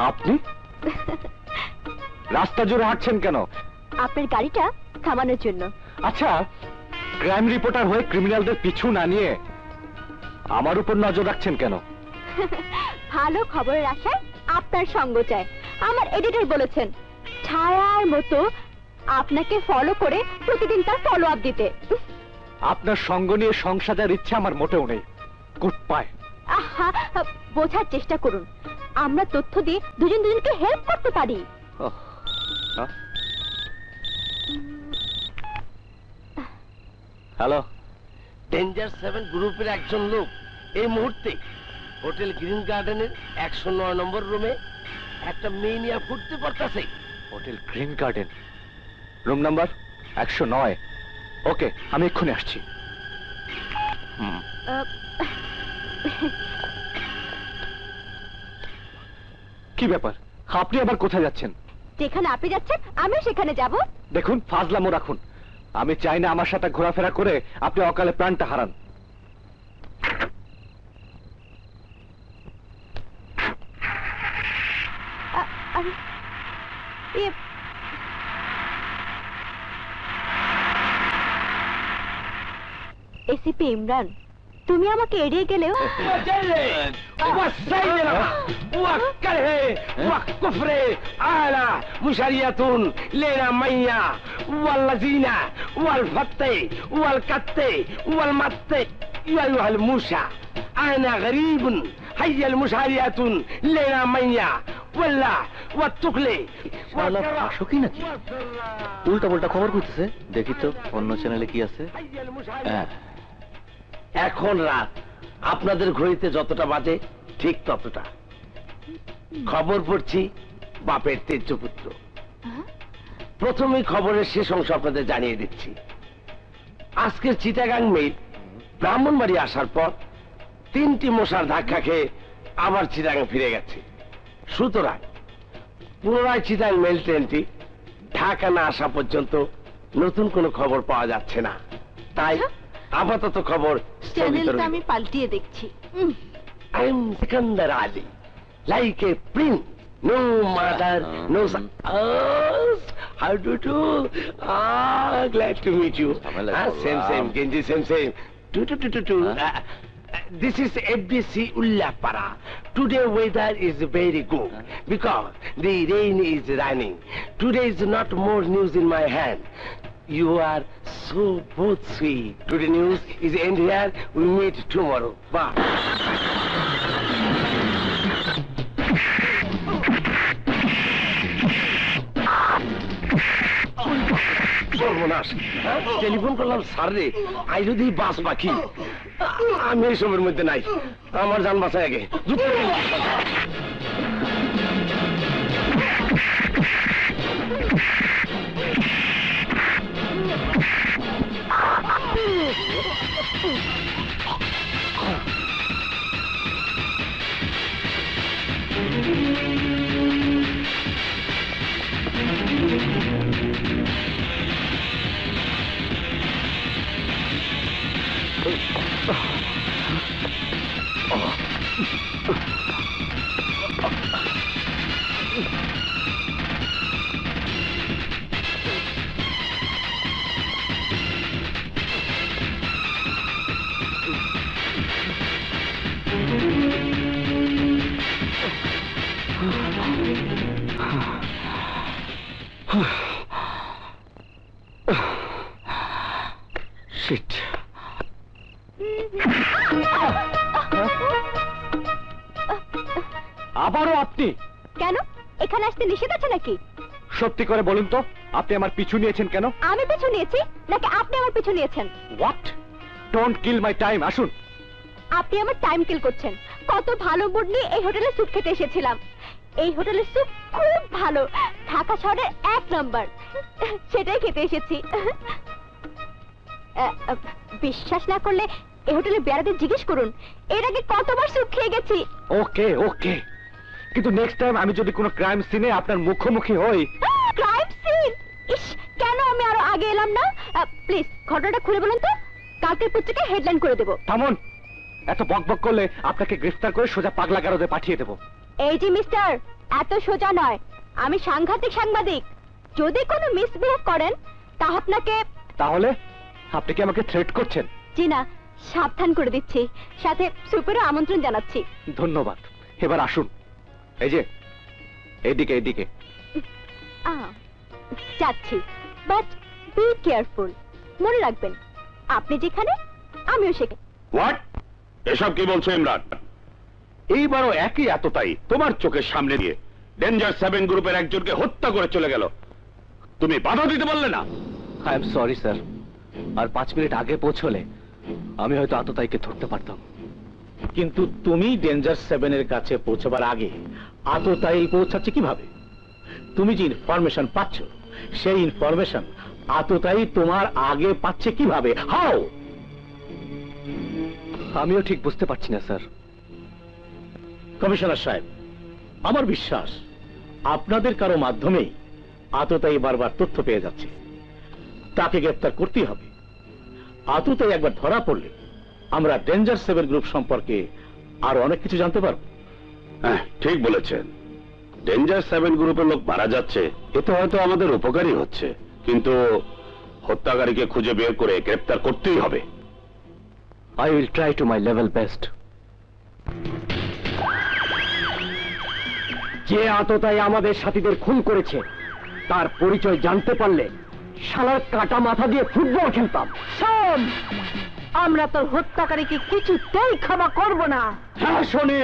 আপনি রাস্তা জুড়ে হাঁটছেন কেন? আপনার গাড়িটা থামানোর জন্য। আচ্ছা, ক্রাইম রিপোর্টার হয়ে ক্রিমিনালদের পিছু না নিয়ে আমার উপর নজর রাখছেন কেন? ভালো খবরের আশায় আপনার সঙ্গ চাই। আমার এডিটর বলেছেন ছায়ার মতো আপনাকে ফলো করে প্রতিদিন তার ফলো আপ দিতে। আপনার সঙ্গ নিয়ে সংসারের ইচ্ছা আমার মোটেও নেই। Good bye. আহা, বোঝার চেষ্টা করুন, আমরা তথ্য দিয়ে দুজন দুজনকে হেল্প করতে পারি। হ্যালো, ডেঞ্জার 7 গ্রুপের একজন লোক এই মুহূর্তে হোটেল গ্রিন গার্ডেনের 109 নম্বর রুমে একটা মেয়ে নিয়ে ফুটতে পারতেছে। Hotel green garden, room number 109। ওকে, আমি এক্ষুনি আসছি। কি ব্যাপার, আপনি আবার কোথায় যাচ্ছেন? যেখানে আপনি যাচ্ছেন আমি সেখানে যাব। দেখুন, ফাজলামো রাখুন। আমি চাই না আমার সাথে ঘোরাফেরা করে আপনি অকালে প্রাণটা হারান। এসিপি ইমরান, তুমি আমাকে এড়িয়ে গেলেও নাকি উল্টা পাল্টা খবর করতেছে। দেখি তো অন্য চ্যানেলে কি আছে। এখন রাত, আপনাদের ঘড়িতে যতটা বাজে ঠিক ততটা। খবর পড়ছি বাপের তেজ্য পুত্র। প্রথমেই খবরের শেষ অংশ আপনাদের জানিয়ে দিচ্ছি। আজকের চিটাগাং মেইল ব্রাহ্মণবাড়ি আসার পর 3টি মশার ধাক্কা খেয়ে আবার চিটাগাং ফিরে গেছে। সুতরাং পুনরায় চিটাগাং মেইল ট্রেনটি ঢাকা না আসা পর্যন্ত নতুন কোনো খবর পাওয়া যাচ্ছে না। তাই আপাতত খবর চ্যানেলটা আমি পাল্টিয়ে দেখছি। I am Sikandar Ali, like a prince, no mother, no son. How do you do? Glad to meet you. Same, Genji, same. This is FBC Ullapara. Today weather is very good because the rain is running. Today is not more news in my hand. You are so both sweet. Today news is end here. We meet tomorrow. Bye. সর্বনাশ, telephone করলাম sir রে, I যদি বাস বাকি। আমি এই সময়ের মধ্যে নাই, আমার জান বাঁচায় আগে। আবারও আপনি? কেন, এখানে আসতে নিষেধ আছে নাকি? সত্যি করে বলুন তো, আপনি আমার পিছু নিয়েছেন কেন? আমি পিছু নিয়েছি নাকি আপনি আমার পিছু নিয়েছেন? What? Don't kill my time. আসুন। আপনি আমার টাইম কিল করছেন। কত ভালো মুড নিয়ে এই হোটেলে স্যুপ খেতে এসেছিলাম। এই হোটেলের স্যুপ খুব ভালো, ঢাকা শহরের 1 নম্বর। সেটাই খেতে এসেছি। বিশ্বাস না করলে এই হোটেলে বেড়াতে জিজ্ঞেস করুন, এর আগে কতবার স্যুপ খেয়ে গেছি। ওকে ওকে, কিন্তু নেক্সট টাইম আমি যদি কোনো ক্রাইম সিনে আপনার মুখোমুখি হই। Crime scene? ইস, কেন আমি আরো আগে এলাম না? প্লিজ ঘটনাটা খুলে বলুন তো, কালকের পত্রিকায় হেডলাইন করে দেব। থামুন, এত বকবক করলে আপনাকে গ্রেফতার করে সোজা পাগলা গারদে পাঠিয়ে দেব। এই যে মিস্টার, এত সোজা নয়, আমি সাংঘাতিক সাংবাদিক। যদি কোনো মিসবিহেভ করেন তা আপনাকে। তাহলে আপনি কি আমাকে থ্রেট করছেন? জি না, সাবধান করে দিচ্ছি, সাথে সুপেরও আমন্ত্রণ জানাচ্ছি। ধন্যবাদ। এবার আসুন, এই যে এইদিকে এইদিকে। যাচ্ছি, বাট বি কেয়ারফুল। মনে রাখবেন, আপনি যেখানে আমিও সেখানে। হোয়াট? এসব কি বলছো ইমরান? এইবারও একই এতটাই তোমার চোখের সামনে দিয়ে ডেঞ্জার 7 গ্রুপের একজনকে হত্যা করে চলে গেল, তুমি বাধা দিতে পারলে না? আই এম সরি স্যার, আর 5 মিনিট আগে পৌঁছলে আমি হয়তো আততায়ীকে ধরতে পারতাম। কিন্তু তুমি ডেঞ্জার 7 এর কাছে পৌঁছবার আগে আততায়ী পৌঁছাচ্ছে কিভাবে? তুমি যে ইনফরমেশন পাচ্ছ, সেই ইনফরমেশন আততায়ী তোমার আগে পাচ্ছে কিভাবে? হাউ? আমিও ঠিক বুঝতে পারছি না স্যার। কমিশনার সাহেব, আমার বিশ্বাস আপনাদের কারো মাধ্যমেই আততায়ী বারবার তথ্য পেয়ে যাচ্ছে। তাকে গ্রেফতার করতেই হবে। আততায়ী একবার ধরা পড়লে আমরা ডেঞ্জার 7 গ্রুপ সম্পর্কে আরো অনেক কিছু জানতে পারব। হ্যাঁ, ঠিক বলেছেন। ডেঞ্জার 7 গ্রুপের লোক মারা যাচ্ছে, এতে হয়তো আমাদের উপকারই হচ্ছে, কিন্তু হত্যাকারীকে খুঁজে বের করে গ্রেফতার করতেই হবে। I will try to my level best. যে আততায়ী আমাদের সাথীদের খুন করেছে তার পরিচয় জানতে পারলে শালার কাটা মাথা দিয়ে ফুটবল খেলতাম। শোন, আমরা তোর হত্যাকারীকে কিছুতেই ক্ষমা করব না। হ্যাঁ শোনে,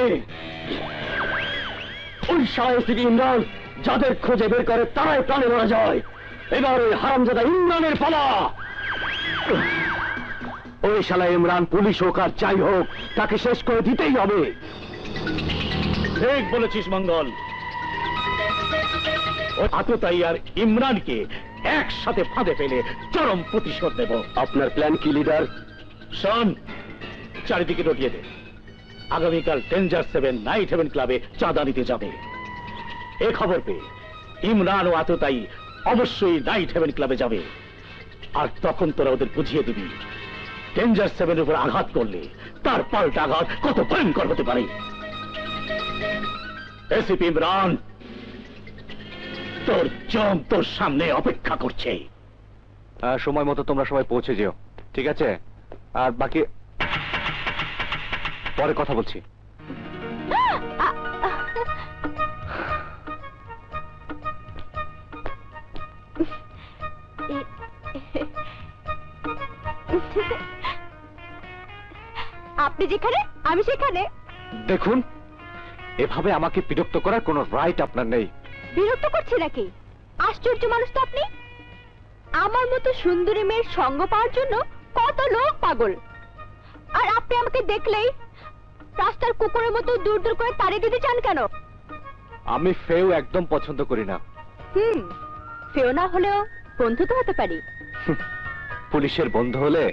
ওই সাহসী ইমরান যাদের খোঁজে বের করে তারাই প্রাণে মারা যায়। এবার ওই হারামজাদা ইমরানের পালা। ওই শালা ইমরান পুলিশ হোক আর যাই হোক, তাকে শেষ করে দিতেই হবে। ঠিক বলেছিস মঙ্গল। ও আততায়ী আর ইমরানকে একসাথে ফাঁদে ফেলে চরম প্রতিশোধ নেব। আপনার প্ল্যান কি লিডার? শোন, চারিদিকে রটিয়ে দে। আগামীকাল ডেঞ্জার 7 নাইট হেভেন ক্লাবে চাঁদা নিতে যাবে। এ খবর পেয়ে ইমরান ও আততায়ী অবশ্যই নাইট হেভেন ক্লাবে যাবে। আর তখন তোরা ওদের বুঝিয়ে দিবি ডেঞ্জার 7 এর উপর আঘাত করলে তার পাল্টা আঘাত কত ভয়ঙ্কর হতে পারে। এসিপি ইমরান, তোর জম তোর সামনে অপেক্ষা করছে। সময় মতো তোমরা সবাই পৌঁছে যেও, ঠিক আছে? আর বাকি পরে কথা বলছি। আপনি যেখানে আমি সেখানে। দেখুন, এভাবে আমাকে বিরক্ত করার কোনো রাইট আপনার নেই। বিরক্ত করছে নাকি? আশ্চর্য মানুষ তো আপনি। আমার মতো সুন্দরী মেয়ের সঙ্গ পাওয়ার জন্য কত লোক পাগল, আর আপনি আমাকে দেখলেই রাস্তার কুকুরের মতো দূর দূর করে তাড়িয়ে দিতে চান কেন? আমি ফেউ একদম পছন্দ করি না। ফেউ না হলেও বন্ধু তো হতে পারি। পুলিশের বন্ধু হলে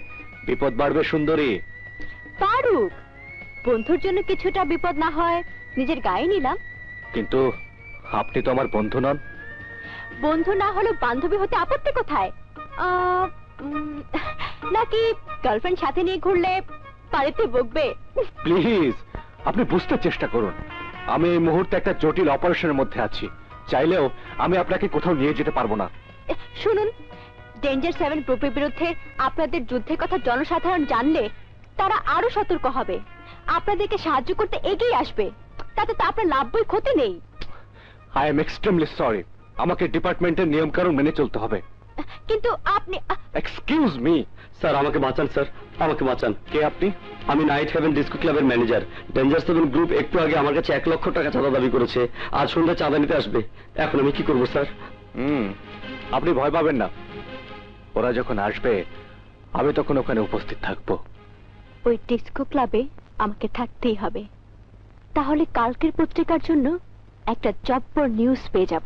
বিপদ বাড়বে সুন্দরী। পারুক, বন্ধুর জন্য কিছুটা বিপদ না হয় নিজের গায়ে নিলাম। কিন্তু আপনি তো আমার বন্ধু নন। বন্ধু না হলেও বান্ধবী হতে আপত্তি কোথায়? নাকি গার্লফ্রেন্ড সাথে নিয়ে ঘুরলে বাড়িতে বকবে? প্লিজ, আপনি বুঝতে চেষ্টা করুন। আমি এই মুহূর্তে একটা জটিল অপারেশনের মধ্যে আছি। চাইলেও আমি আপনাকে কোথাও নিয়ে যেতে পারবো না। শুনুন, ডেঞ্জার 7 গ্রুপের বিরুদ্ধে আপনাদের যুদ্ধের কথা জনসাধারণ জানলে তারা আরো সতর্ক হবে, আপনাদেরকে সাহায্য করতে এগিয়ে আসবে। তাতে তো আপনার লাভ বই ক্ষতি নেই। I am extremely sorry. আমাকে ডিপার্টমেন্টের নিয়মকানুন মেনে চলতে হবে। কিন্তু আপনি এক্সকিউজ মি স্যার, আমাকে বাঁচান স্যার, আমাকে বাঁচান। কে আপনি? আমি নাইট হেভেন ডিস্কো ক্লাবের ম্যানেজার। ডেঞ্জার 7 গ্রুপ একটু আগে আমার কাছে 1 লক্ষ টাকা চাঁদা দাবি করেছে, আজ সন্ধ্যা চাঁদা নিতে আসবে। এখন আমি কি করবো স্যার? আপনি ভয় পাবেন না, ওরা যখন আসবে আমি তখন ওখানে উপস্থিত থাকবো। ওই ডিস্কো ক্লাবে আমাকে থাকতেই হবে, তাহলে কালকের পত্রিকার জন্য একটা জব্বর নিউজ পেয়ে যাব।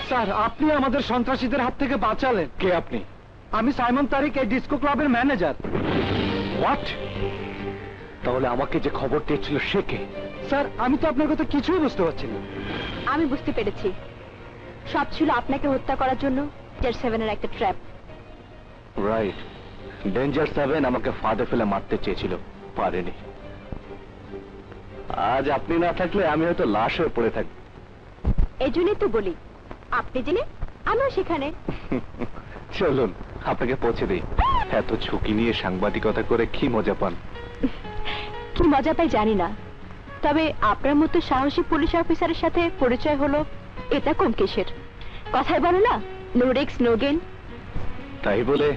স্যার, আপনি আমাদের সন্ত্রাসীদের হাত থেকে বাঁচালেন। কে আপনি? আমি সাইমন তারিক, এই ডিস্কো ক্লাবের ম্যানেজার। হোয়াট? তাহলে আমাকে যে খবর দিয়েছিল সে কে? স্যার, আমি তো আপনার কথা কিছুই বুঝতে পারছি না। আমি বুঝতে পেরেছি, সব ছিল আপনাকে হত্যা করার জন্য ডেঞ্জার 7-এর একটা ট্র্যাপ। রাইট, ডেঞ্জার 7 আমাকে ফাঁদে ফেলে মারতে চেয়েছিল, পারেনি। আজ আপনি না থাকলে আমি হয়তো লাশ হয়ে পড়ে থাকি। এই জন্যই তো বলি, আপনি জেনে আমিও সেখানে। চলুন আপনাকে পৌঁছে দিই। এত ঝুঁকি নিয়ে সাংবাদিকতা করে কি মজা পান? কি মজা পাই জানি না, তবে আপনার মতো সাহসী পুলিশ অফিসারের সাথে পরিচয় হলো, এটা কম কিসের। কথায় বলো না, নো রিস্ক নো গেইন। তাই বলে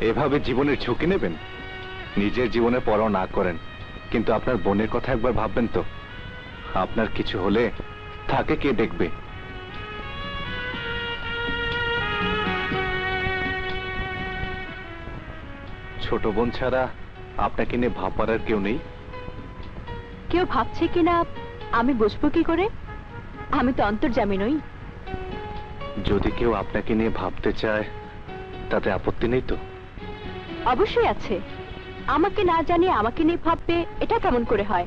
এভাবে জীবনের ঝুঁকি নেবেন? নিজের জীবনে পরোয়া না করেন, কিন্তু আপনার বোনের কথা একবার ভাববেন তো। আপনার কিছু হলে তাকে কে দেখবে? ছোট বোন ছাড়া আপনাকে নিয়ে ভাববার আর কেউ নেই? কেউ ভাবছে কিনা আমি বুঝবো কি করে? আমি তো অন্তর্যামী নই। যদি কেউ আপনাকে নিয়ে ভাবতে চায় তাতে আপত্তি নেই তো? অবশ্যই আছে। আমাকে না জানিয়ে আমাকে নিয়ে ভাববে, এটা কেমন করে হয়?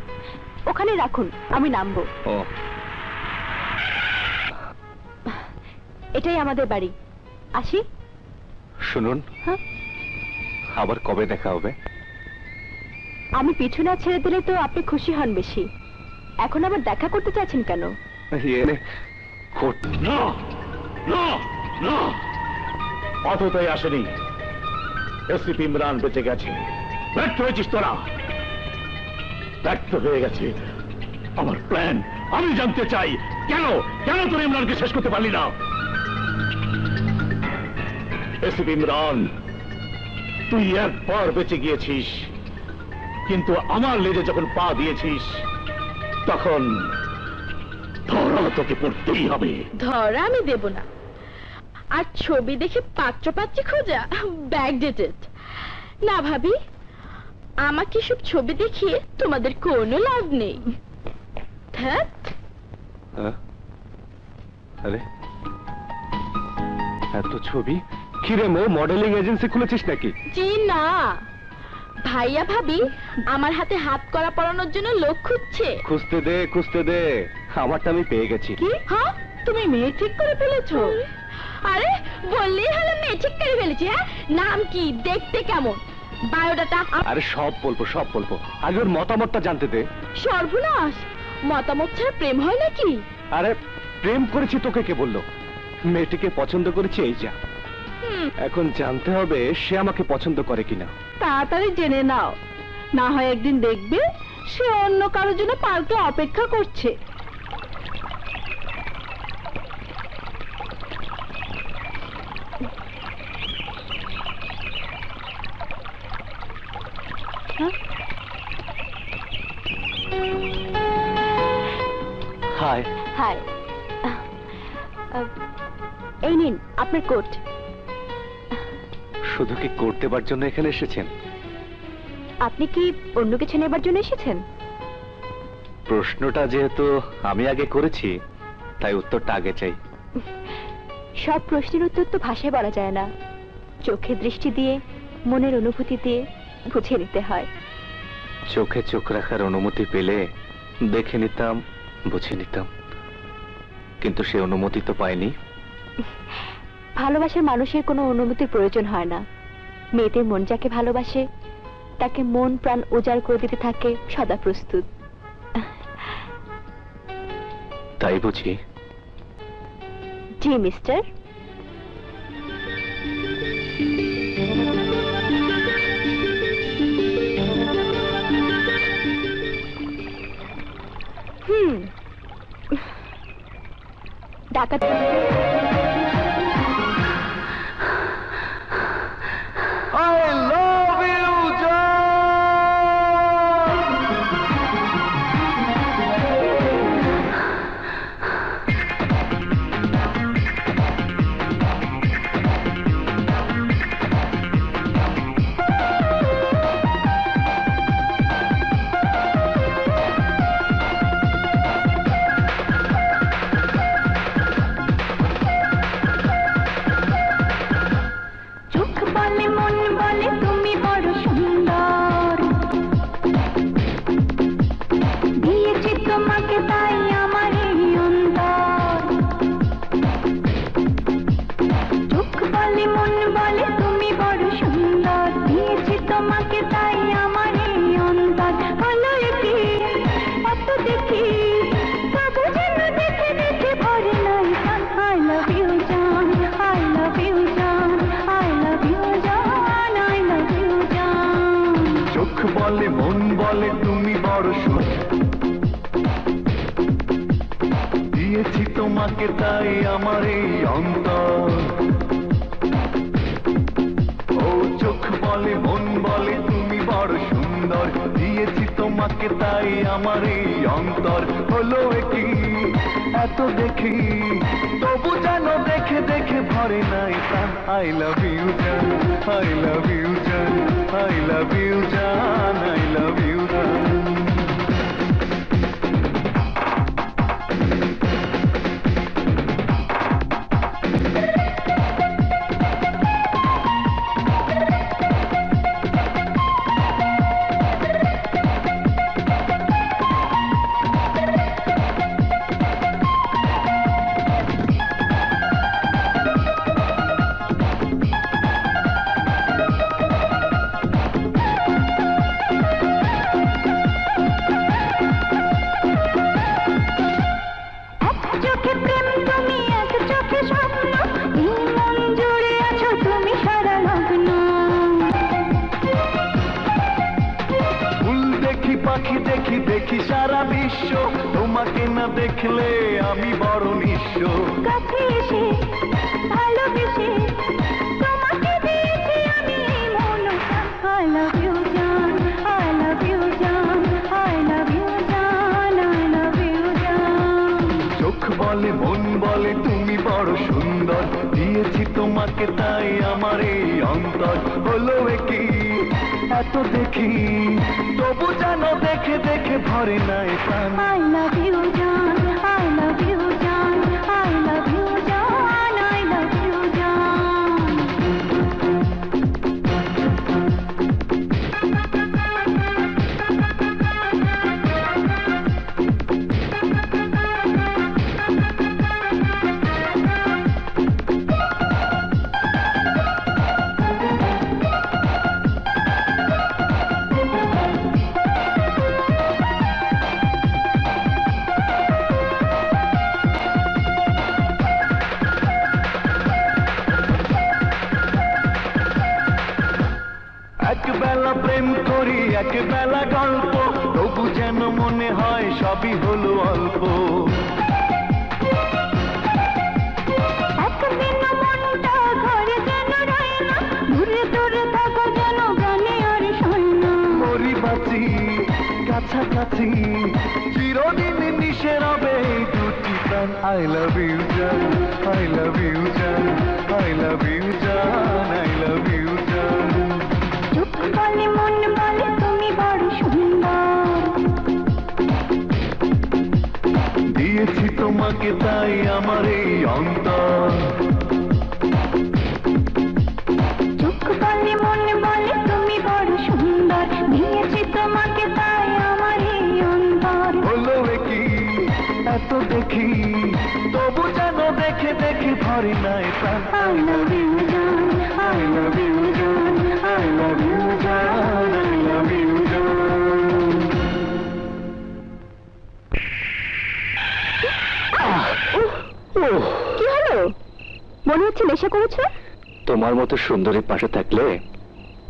ওখানে রাখুন, আমি নামবো। ও, এটাই আমাদের বাড়ি। আসি। শুনুন, হ্যাঁ? আবার কবে দেখা হবে? আমি পিছু না ছেড়ে দিলে তো আপনি খুশি হন বেশি। এখন আবার দেখা করতে চাচ্ছেন কেন? না না না, অতটাই আসেনি। এসিপি ইমরান বেঁচে গেছে। ব্যর্থ হয়েছিস তোরা, ব্যর্থ হয়ে গেছে আমার প্ল্যান। আমি জানতে চাই কেন কেন তোর ইমরানকে শেষ করতে পারলি না? এসিপি ইমরান, তুই একবার বেঁচে গিয়েছিস, কিন্তু আমার লেজে যখন পা দিয়েছিস তখন ধরা তোকে পড়তেই হবে। ধরা আমি দেব না। আর ছবি দেখে পাত্রপাত্রী খোঁজা ব্যাকডেটেড। না ভাবি, আমাকে সব ছবি দেখিয়ে তোমাদের কোনো লাভ নেই। ধ্যাৎ। আরে এত ছবি? কিরে মো, মডেলিং এজেন্সি খুলেছিস নাকি? জি না, ভাইয়া ভাবি আমার হাতে হাত করা পরানোর জন্য লোক খুঁজছে। খুঁজতে দে খুঁজতে দে, আমারটা আমি পেয়ে গেছি। কি? হ্যাঁ, তুমি মেয়ে ঠিক করে ফেলেছো? আরে বললেই হলো মেয়ে ঠিক করে ফেলেছি। হ্যাঁ, নাম কি, দেখতে কেমন, বায়োডাটা? আরে সব বলবো সব বলবো, আগে ওর মতামতটা জানতে দে। সর্বনাশ, মতামত ছাড়া প্রেম হয় নাকি? আরে প্রেম করেছি তোকে কে বললো? মেয়েটিকে পছন্দ করেছি, এই যা। এখন জানতে হবে সে আমাকে পছন্দ করে কিনা। তাড়াতাড়ি জেনে নাও, না হয় একদিন দেখবে সে অন্য কারোর জন্য পার্কে অপেক্ষা করছে। হাই। হাই। এই নিন আপনার কোট। শুধু কি কোট দেবার জন্য এখানে এসেছেন? আপনি কি অন্য কিছু নেবার জন্য এসেছেন? প্রশ্নটা যেহেতু আমি আগে করেছি, তাই উত্তরটা আগে চাই। সব প্রশ্নের উত্তর তো ভাষায় বলা যায় না, চোখের দৃষ্টি দিয়ে, মনের অনুভূতি দিয়ে বুঝে নিতে হয়। চোখে চোখ রাখার অনুমতি পেলে দেখে নিতাম, বুঝে নিতাম, কিন্তু সে অনুমতি তো পাইনি। ভালোবাসার মানুষের কোনো অনুমতির প্রয়োজন হয় না। মেয়েদের মন যাকে ভালোবাসে তাকে মন প্রাণ উজাড় করে দিতে থাকে সদা প্রস্তুত। তাই বুঝি? জি মিস্টার। ডাকাত। বলে তুমি বড় দিয়েছি তোমাকে তাই আমার এই অন্তর। ও চোখ বলে মন বলে তুমি বড় সুন্দর, দিয়েছি তোমাকে তাই আমার এই অন্তর। হলো কি এত দেখি তবু যেন দেখে দেখে ভরে নাই প্রাণ। আই লাভ ইউ জান, আই লাভ ইউ জান, আই লাভ ইউ জান, আই লাভ ইউ জান। পাখি দেখি দেখি সারা বিশ্ব, তোমাকে না দেখলে আমি বড় নিঃস্ব। কাছে এসে ভালোবেসে তোমাকে দিয়েছি আমি মন। I love you জান, I love you জান, I love you জান, I love you জান। চোখ বলে মন বলে তুমি বড় সুন্দর, দিয়েছি তোমাকে তাই আমার এই অন্তর। হলো কি এত দেখি তবু যেন দেখে দেখে ভরে নাই প্রাণ। I love you জান, I love you জান, I love you জান, I love you জান। একবেলা প্রেম করি একবেলা গল্প, তবু যেন মনে হয় সবই হলো অল্প। একদিন মনটা ঘরে যেন রয় না, দূরে দূরে থাকো যেন প্রাণে আর সয় না। মরি বাঁচি কাছাকাছি চিরদিন মিশে রবে এই দুটি প্রাণ। I love you জান, I love you জান, I love you জান, I love you জান। চোখ বলে মন বলে তুমি বড় সুন্দর, দিয়েছি তোমাকে তাই আমার এই অন্তর। চোখ বলে মন বলে তুমি বড় সুন্দর, দিয়েছি তোমাকে তাই আমার এই অন্তর। হলো কি এত দেখি তবু যেন দেখে দেখে ভরে নাই প্রাণ। I love you জান, I love you জান, I love you জান, I love you জান। কি হলো? মনে হচ্ছে নেশা করেছো? তোমার মতো সুন্দরীর পাশে থাকলে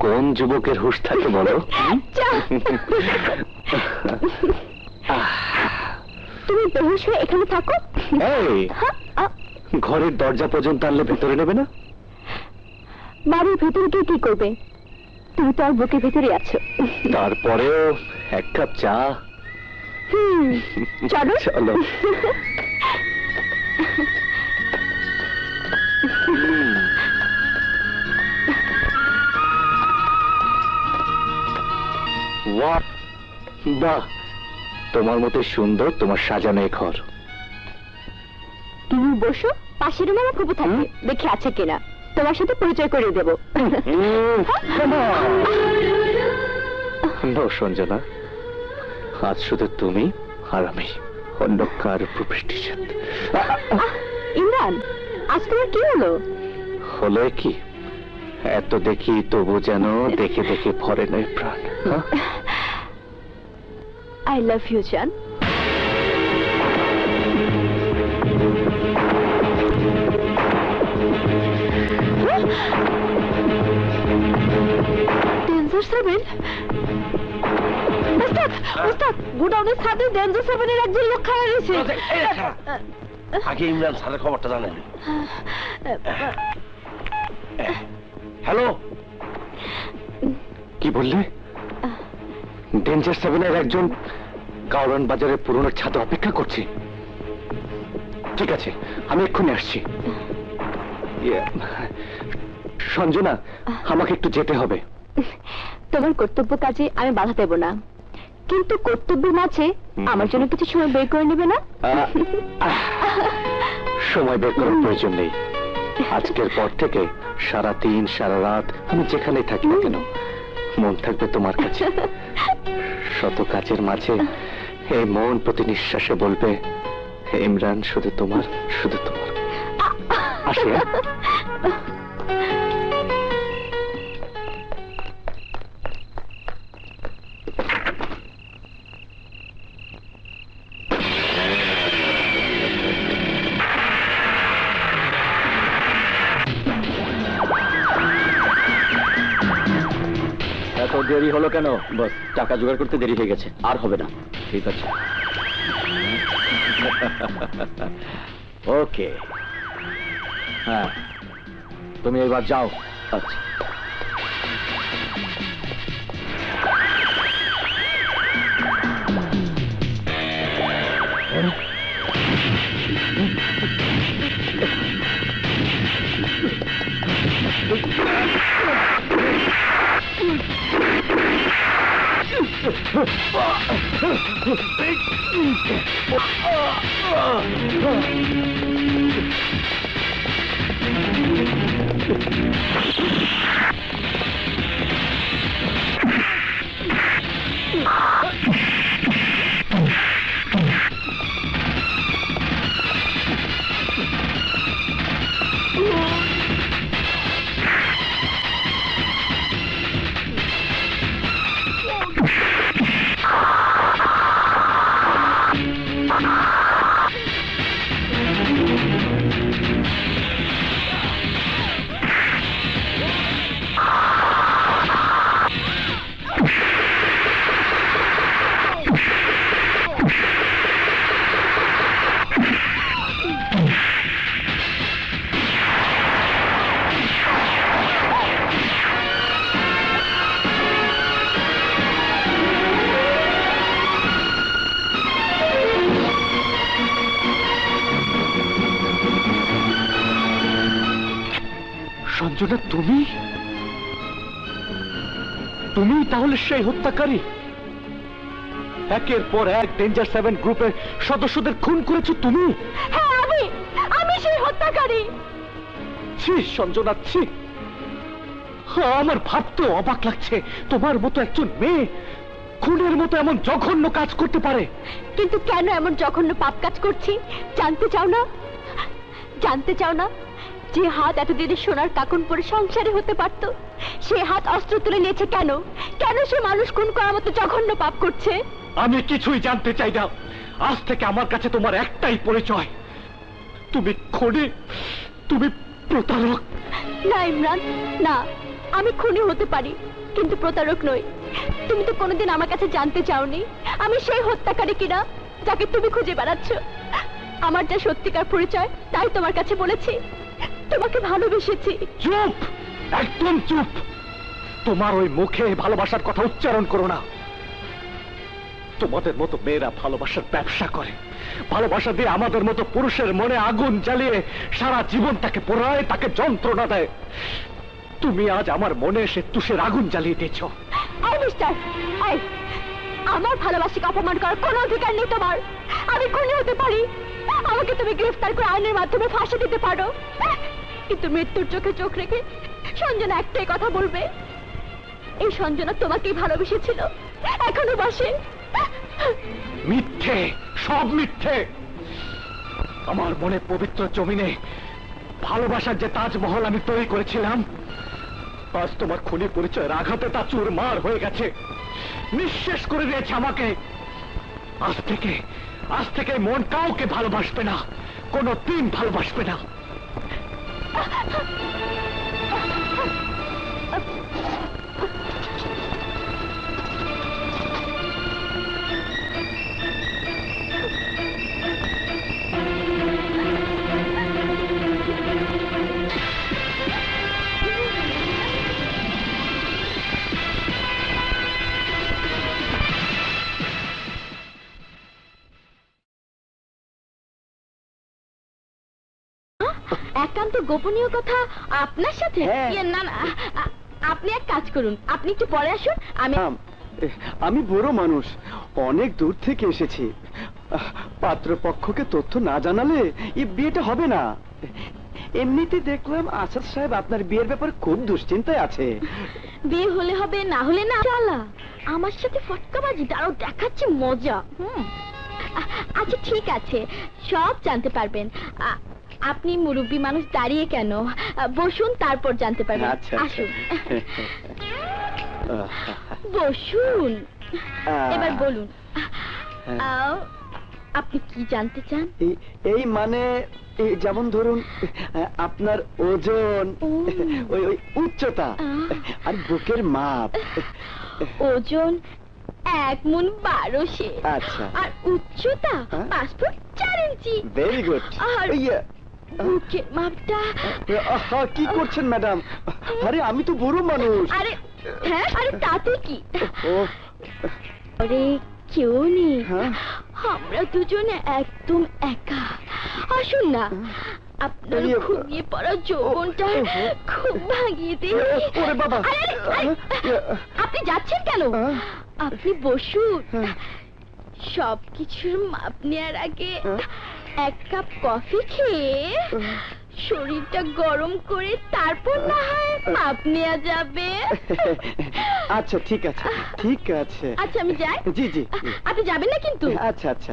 কোন যুবকের হুঁশ থাকে বলো? তুমি বেহুশ হয়ে এখানে থাকো। এই ঘরের দরজা পর্যন্ত আনলে ভেতরে নেবে না? বাড়ির ভেতরে গিয়ে কি করবে? তুমি তো আর বুকের ভেতরে আছো। তারপরেও এক কাপ চা। চলো চলো। বাহ, তোমার মতো সুন্দর তোমার সাজানো এই ঘর। তুমি বসো, পাশের রুমে আমার ফুপু থাকবে, দেখে আছে কিনা তোমার সাথে পরিচয় করে দেবো। সঞ্জনা, আজ শুধু তুমি আর আমি, অন্য কার প্রতিষ্ঠান। ইমরান, আজ তোমার কি হলো? হলো কি এত দেখি তবু যেন দেখে দেখে ভরে নেয় প্রাণ। I love you জান। Danger 7? উস্তাদ উস্তাদ গোডাউনের ছাদে ডেঞ্জার সেভেনের একজন লোক খাড়া রয়েছে। আগে ইমরান স্যারের খবরটা জানেন। হ্যালো, কি বললে? ডেঞ্জার সেভেনের একজন কাউরান বাজারের পুরনো ছাদে অপেক্ষা করছে। ঠিক আছে, আমি এক্ষুনি আসছি। সঞ্জনা, আমাকে একটু যেতে হবে। তোমার কর্তব্য কাজে আমি বাধা দেব না, কিন্তু কর্তব্যের মাঝে আমার জন্য কিছু সময় বের করে নেবে না? সময় বের করার প্রয়োজন নেই। আজকের পর থেকে সারা দিন সারা রাত আমি যেখানেই থাকি না কেন মন থাকবে তোমার কাছে। শত কাজের মাঝে এই মন প্রতি নিঃশ্বাসে বলবে, ইমরান শুধু তোমার, শুধু তোমার। আসি। এত দেরি হলো কেন? বস, টাকা জোগাড় করতে দেরি হয়ে গেছে, আর হবে না। ঠিক আছে, ওকে। হ্যাঁ, তুমি এবার যাও। আচ্ছা। সঞ্জনা, তুমি তুমি তাহলে সেই হত্যাকারী? একের পর এক ডেঞ্জার সেভেন গ্রুপের সদস্যদের খুন করেছো তুমি? হ্যাঁ, আমি সেই হত্যাকারী। ছি সঞ্জনা, ছি। আমার ভাবতেও অবাক লাগছে, তোমার মতো একজন মেয়ে খুনের মতো এমন জঘন্য কাজ করতে পারে। কিন্তু কেন এমন জঘন্য পাপ কাজ করছি জানতে চাও না? জানতে চাও না যে হাত এতদিনে সোনার কাকন পরে সংসারে হতে পারত, সে হাত অস্ত্র তুলে নিয়েছে কেন? কেন সে মানুষ খুন করার মতো জঘন্য পাপ করছে? আমি কিছুই জানতে চাই না। আজ থেকে আমার কাছে তোমার একটাই পরিচয়, তুমি খুনি, তুমি প্রতারক। না ইমরান, না, আমি খুনি হতে পারি কিন্তু প্রতারক নই। তুমি তো কোনোদিন আমার কাছে জানতে চাওনি আমি সেই হত্যাকারী কিনা যাকে তুমি খুঁজে বেড়াচ্ছ। আমার যা সত্যিকার পরিচয় তাই তোমার কাছে বলেছি, তোমাকে ভালোবেসেছি। চুপ, একদম চুপ। তোমার ওই মুখে ভালোবাসার কথা উচ্চারণ করো না। তোমাদের মতো মেয়েরা ভালোবাসার ব্যবসা করে, ভালোবাসা দিয়ে আমাদের মতো পুরুষের মনে আগুন জ্বালিয়ে সারা জীবন তাকে পোড়ায়, তাকে যন্ত্রণা দেয়। তুমি আজ আমার মনে এসে তুষের আগুন জ্বালিয়ে দিয়েছ। মিস্টার, আমার ভালোবাসাকে অপমান করার কোনো অধিকার নেই তোমার। আমি খুনি হতে পারি, আমাকে তুমি গ্রেফতার করে আইনের মাধ্যমে ফাঁসি দিতে পারো, কিন্তু মৃত্যুর চোখে চোখ রেখে সঞ্জনা একটাই কথা বলবে, এই সঞ্জনা তোমাকেই ভালোবেসেছিল, এখনো বাসে। মিথ্যে, সব মিথ্যে। আমার মনে পবিত্র জমিনে ভালোবাসার যে তাজমহল আমি তৈরি করেছিলাম, আজ তোমার খুনি পরিচয়ের আঘাতে তা চুরমার হয়ে গেছে, নিঃশেষ করে দিয়েছে আমাকে। আজ থেকে মন কাউকে ভালোবাসবে না, কোনো দিন ভালোবাসবে না। গোপনীয় কথা আপনার সাথে? হ্যাঁ। না না, আপনি এক কাজ করুন, আপনি একটু পরে আসুন। আমি বুড়ো মানুষ, অনেক দূর থেকে এসেছি। পাত্রপক্ষকে তথ্য না জানালে এই বিয়েটা হবে না। এমনিতে দেখলাম আসাদ সাহেব আপনার বিয়ের ব্যাপারে খুব দুশ্চিন্তায় আছে। বিয়ে হলে হবে, না হলে না। চালা আমার সাথে ফটকাবাজি, তারও দেখাচ্ছে মজা। আচ্ছা ঠিক আছে, সব জানতে পারবেন। আপনি মুরব্বী মানুষ, দাঁড়িয়ে কেন? বসুন, তারপর জানতে পারবেন। আচ্ছা, আসুন বসুন। এবার বলুন, আপনি কি জানতে চান? এই মানে যেমন ধরুন আপনার ওজন, ওই উচ্চতা আর বুকের মাপ। ওজন 1 মণ 12 সের। আচ্ছা। আর উচ্চতা 5 ফুট 4 ইঞ্চি। Very good. আর বুকের মাপটা। কি করছেন ম্যাডাম? আরে আমি তো বুড়ো মানুষ। আরে হ্যাঁ, আরে তাতে কি? আরে কেউ নেই, আমরা দুজনে একদম একা। আসুন না, আপনার ঘুমিয়ে পড়া যৌবনটা খুব ভাঙিয়ে দিই। আপনি যাচ্ছেন কেন? আপনি বসুন। সবকিছুর মাপ নেওয়ার আগে 1 কাপ কফি খেয়ে শরীরটা গরম করে তারপর না হয় মাপ নেওয়া যাবে। আচ্ছা ঠিক আছে, ঠিক আছে। আচ্ছা আমি যাই। জি জি। আপনি যাবেন না কিন্তু? আচ্ছা আচ্ছা।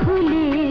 খুলে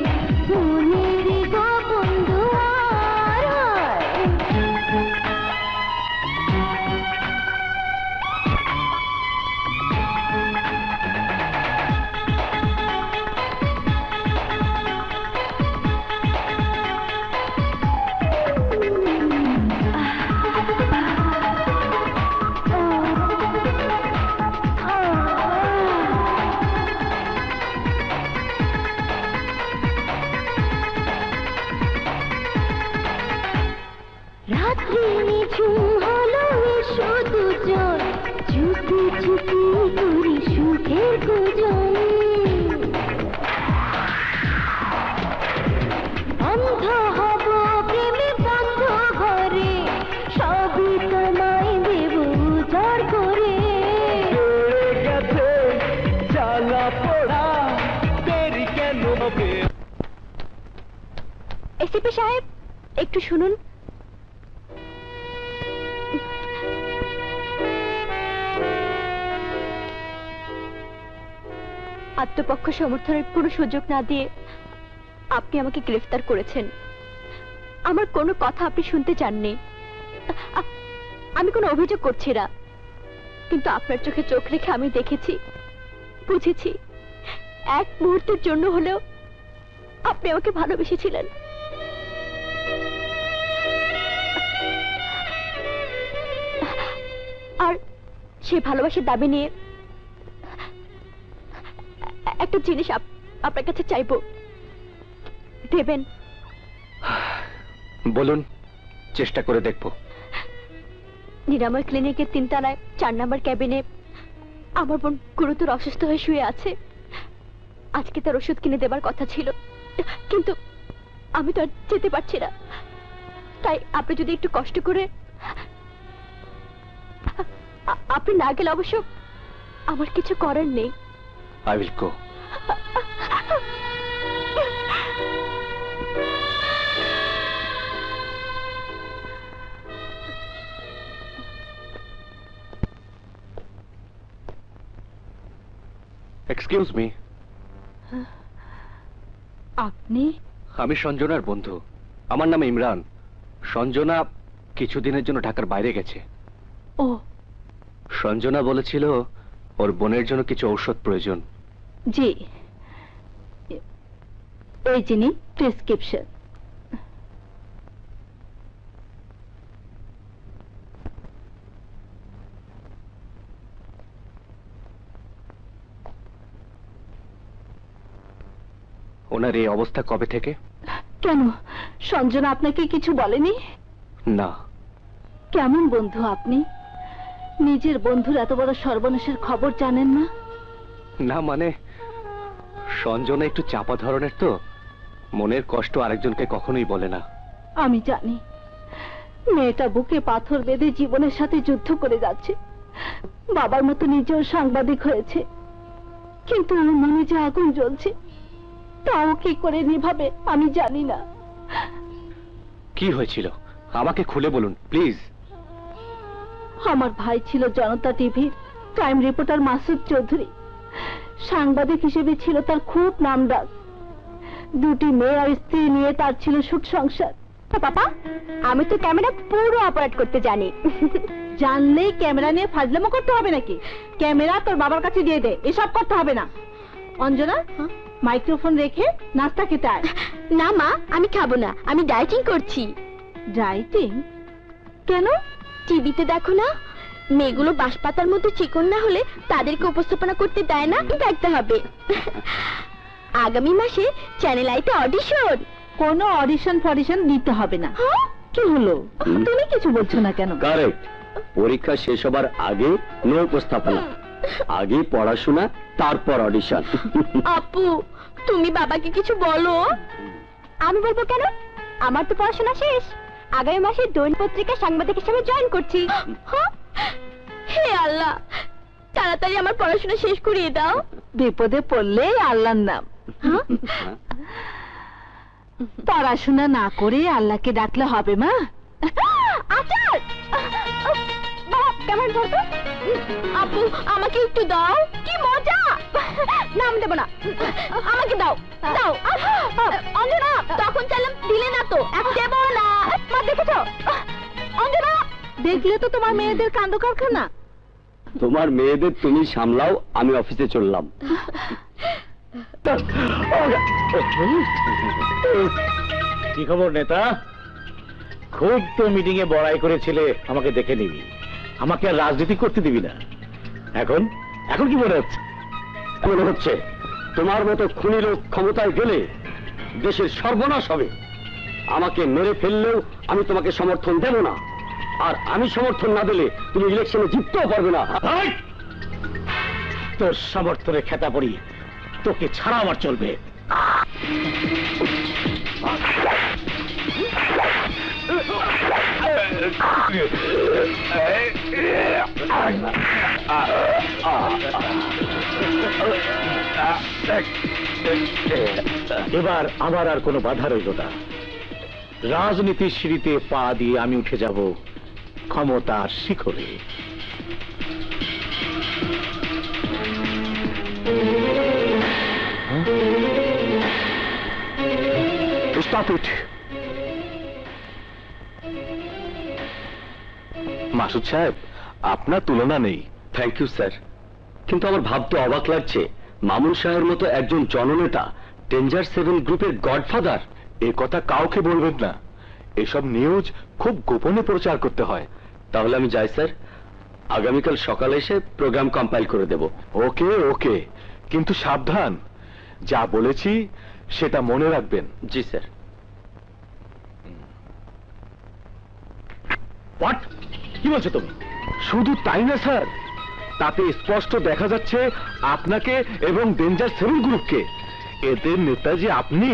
এসিপি সাহেব, একটু শুনুন। আত্মপক্ষ সমর্থনের কোনো সুযোগ না দিয়ে আপনি আমাকে গ্রেফতার করেছেন। আমার কোনো কথা আপনি শুনতে চাননি। আমি কোনো অভিযোগ করছি না, কিন্তু আপনার চোখে চোখ রেখে আমি দেখেছি, বুঝেছি, এক মুহূর্তের জন্য হলেও আপনি আমাকে ভালোবেসেছিলেন। আর সে ভালোবাসার দাবি নিয়ে একটা জিনিস আপনার কাছে চাইবো, দেবেন? বলুন, চেষ্টা করে দেখবো। নিরাময় ক্লিনিকের 3 তলায় 4 নম্বর ক্যাবিনে আমার বোন গুরুতর অসুস্থ হয়ে শুয়ে আছে। আজকে তার ওষুধ কিনে দেবার কথা ছিল, কিন্তু আমি তো আর যেতে পারছি না। তাই আপনি যদি একটু কষ্ট করে, আপনি না গেলে অবশ্য আমার কিছু করার নেই। I will go. Excuse me. আপনি? আমি সঞ্জনার বন্ধু, আমার নাম ইমরান। সঞ্জনা কিছুদিনের জন্য ঢাকার বাইরে গেছে। ও, সঞ্জনা বলেছিল ওর বোনের জন্য কিছু ঔষধ প্রয়োজন। জি, এই যিনি প্রেসক্রিপশন। ওনার এই অবস্থা কবে থেকে? কেন, সঞ্জনা আপনাকে কিছু বলেনি? না। কেমন বন্ধু আপনি? নিজের বন্ধুর এত বড় সর্বনাশের খবর জানেন না? না মানে, সঞ্জনা একটু চাপা ধরনের তো, মনের কষ্ট আরেকজনকে কখনোই বলে না। আমি জানি, মেয়েটা বুকে পাথর বেঁধে জীবনের সাথে যুদ্ধ করে যাচ্ছে। বাবার মতো নিজেও সাংবাদিক হয়েছে, কিন্তু আমার মনে যে আগুন জ্বলছে, তাও কি করে নিভাবে আমি জানি না। কি হয়েছিল আমাকে খুলে বলুন প্লিজ। আমার ভাই ছিল জনতা টিভির ক্রাইম রিপোর্টার মাসুদ চৌধুরী। সাংবাদিক হিসেবে ছিল তার খুব নামডাক। 2টি মেয়ে আর স্ত্রী নিয়ে তার ছিল সুখ সংসার। পাপা, আমি তো ক্যামেরা পুরো অপারেট করতে জানি। জানলেই ক্যামেরা নিয়ে ফাজলামো করতে হবে নাকি? ক্যামেরা তোর বাবার কাছে দিয়ে দে, এসব করতে হবে না। অঞ্জনা, মাইক্রোফোন রেখে নাস্তা খেতে আয়। না মা, আমি খাবো না, আমি ডায়েটিং করছি। ডায়েটিং? কেন? টিভিতে দেখো না, মেয়েগুলো বাঁশপাতার মতো চিকন না হলে তাদেরকে উপস্থাপনা করতে দেয় না, দেখতে হবে। আগামী মাসে চ্যানেল আইতে অডিশন। কোনো অডিশন ফডিশন দিতে হবে না। কি হলো, তুমি কিছু বলছো না কেন? কারেক্ট। পরীক্ষা শেষ হবার আগে নো উপস্থাপনা, আগে পড়াশোনা, তারপর অডিশন। আপু, তুমি বাবাকে কিছু বলো। আমি বলবো কেন? আমার তো পড়াশোনা শেষ। আগামী মাসে দৈনিক পত্রিকা সাংবাদিক হিসেবে জয়েন করছি। হে আল্লাহ, তাড়াতাড়ি আমার পড়াশোনা শেষ করিয়ে দাও। বিপদে পড়লে আল্লাহর নাম। পড়াশোনা না করে আল্লাহকে ডাকলে হবে মা? আচার কেমন বলতো? আপু, আমাকে একটু দাও, কি মজা। না, আমি দেবো না, আমাকে দাও দাও। অঞ্জনা, তখন চাইলাম দিলে না তো, এখন দেবো না। মা, দেখেছো অঞ্জনা? দেখলে তো তোমার মেয়েদের কাণ্ড কারখানা। তোমার মেয়েদের তুমি সামলাও, আমি অফিসে চললাম। কি খবর নেতা? খুব তো মিটিং এ বড়াই করেছিলে, আমাকে দেখে নিবি, আমাকে আর রাজনীতি করতে দিবি না। এখন এখন কি মনে হচ্ছে? মনে হচ্ছে তোমার মতো খুনি লোক ক্ষমতায় গেলে দেশের সর্বনাশ হবে। আমাকে মেরে ফেললেও আমি তোমাকে সমর্থন দেব না, আর আমি সমর্থন না দিলে তুমি ইলেকশনে জিততেও পারবে না। তোর সমর্থনে খেতা পড়ি, তোকে ছাড়া আমার চলবে। এবার আমার আর কোনো বাধা রইল না। রাজনীতির সিঁড়িতে পা দিয়ে আমি উঠে যাব ক্ষমতার শিখরে। Stop it. মাসুদ সাহেব, আপনার তুলনা নেই। থ্যাংক ইউ স্যার, কিন্তু আমার ভাবতে অবাক লাগছে মামুন সাহের মতো একজন জননেতা ডেঞ্জার 7 গ্রুপের গডফাদার। এ কথা কাউকে বলবেন না, এসব নিউজ খুব গোপনে প্রচার করতে হয়। তাহলে আমি যাই স্যার, আগামীকাল সকালে এসে প্রোগ্রাম কম্পাইল করে দেব। ওকে ওকে, কিন্তু সাবধান, যা বলেছি সেটা মনে রাখবেন। জি স্যার। হোয়াট? কি বলছো তুমি? শুধু তাই না স্যার, তাতে স্পষ্ট দেখা যাচ্ছে আপনাকে এবং ডেঞ্জার 7 গ্রুপকে। এদের নেতা যে আপনি,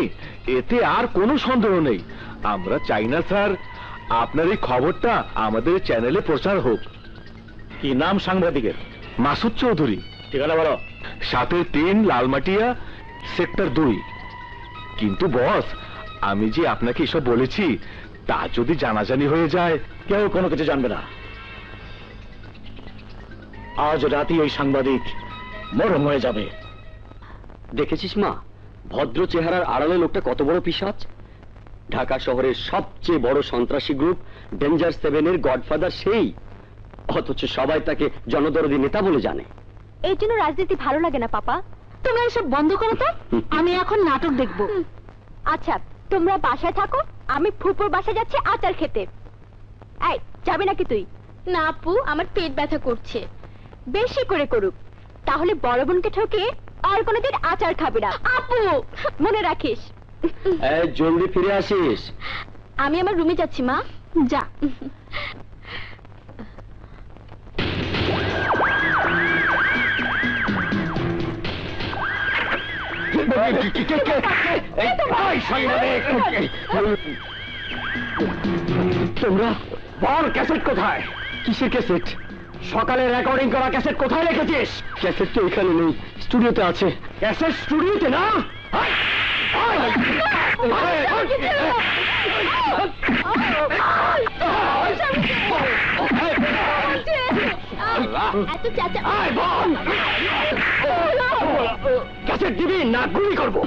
এতে আর কোনো সন্দেহ নেই। আমরা চাই না স্যার আপনার এই খবরটা আমাদের চ্যানেলে প্রচার হোক। কি নাম সাংবাদিকের? মাসুদ চৌধুরী। ঠিকানা বলো। 7-3 লালমাটিয়া, সেক্টর 2। কিন্তু বস, আমি যে আপনাকে এসব বলেছি তা যদি জানাজানি হয়ে যায়? কেউ কোনো কিছু জানবে না। আজ রাতে ওই সাংবাদিক মরম হয়ে যাবে। দেখেছিস মা, ভদ্র চেহারার আড়ালে লোকটা কত বড় পিশাচ। ঢাকা শহরের সবচেয়ে বড় সন্ত্রাসী গ্রুপ ডেঞ্জার 7-এর গডফাদার সেই, অথচ সবাই তাকে জনদরদি নেতা বলে জানে। এই জন্য রাজনীতি ভালো লাগে না পাপা। তোমরা এসব বন্ধ করো তো, আমি এখন নাটক দেখব। আচ্ছা তোমরা বাসায় থাকো, আমি ফুপুর বাসায় যাচ্ছি আচার খেতে। এই যাবি নাকি তুই? না আপু, আমার পেট ব্যথা করছে। বেশি করে করুক, তাহলে বড় বোনকে ঠকে আর কোনোদিন আচার খাবি না। আপু মনে রাখিস। জলদি ফিরে আসিস। আমি আমার রুমে যাচ্ছি মা। যা। তোমরা বল, ক্যাসেট কোথায়? কিসের ক্যাসেট? সকালে রেকর্ডিং করা ক্যাসেট কোথায় রেখেছিস? ক্যাসেট তো এখানে নেই, স্টুডিওতে আছে। ক্যাসেট স্টুডিওতে না? এত চাচা। ক্যাসেট দিবি না গুলি করবো?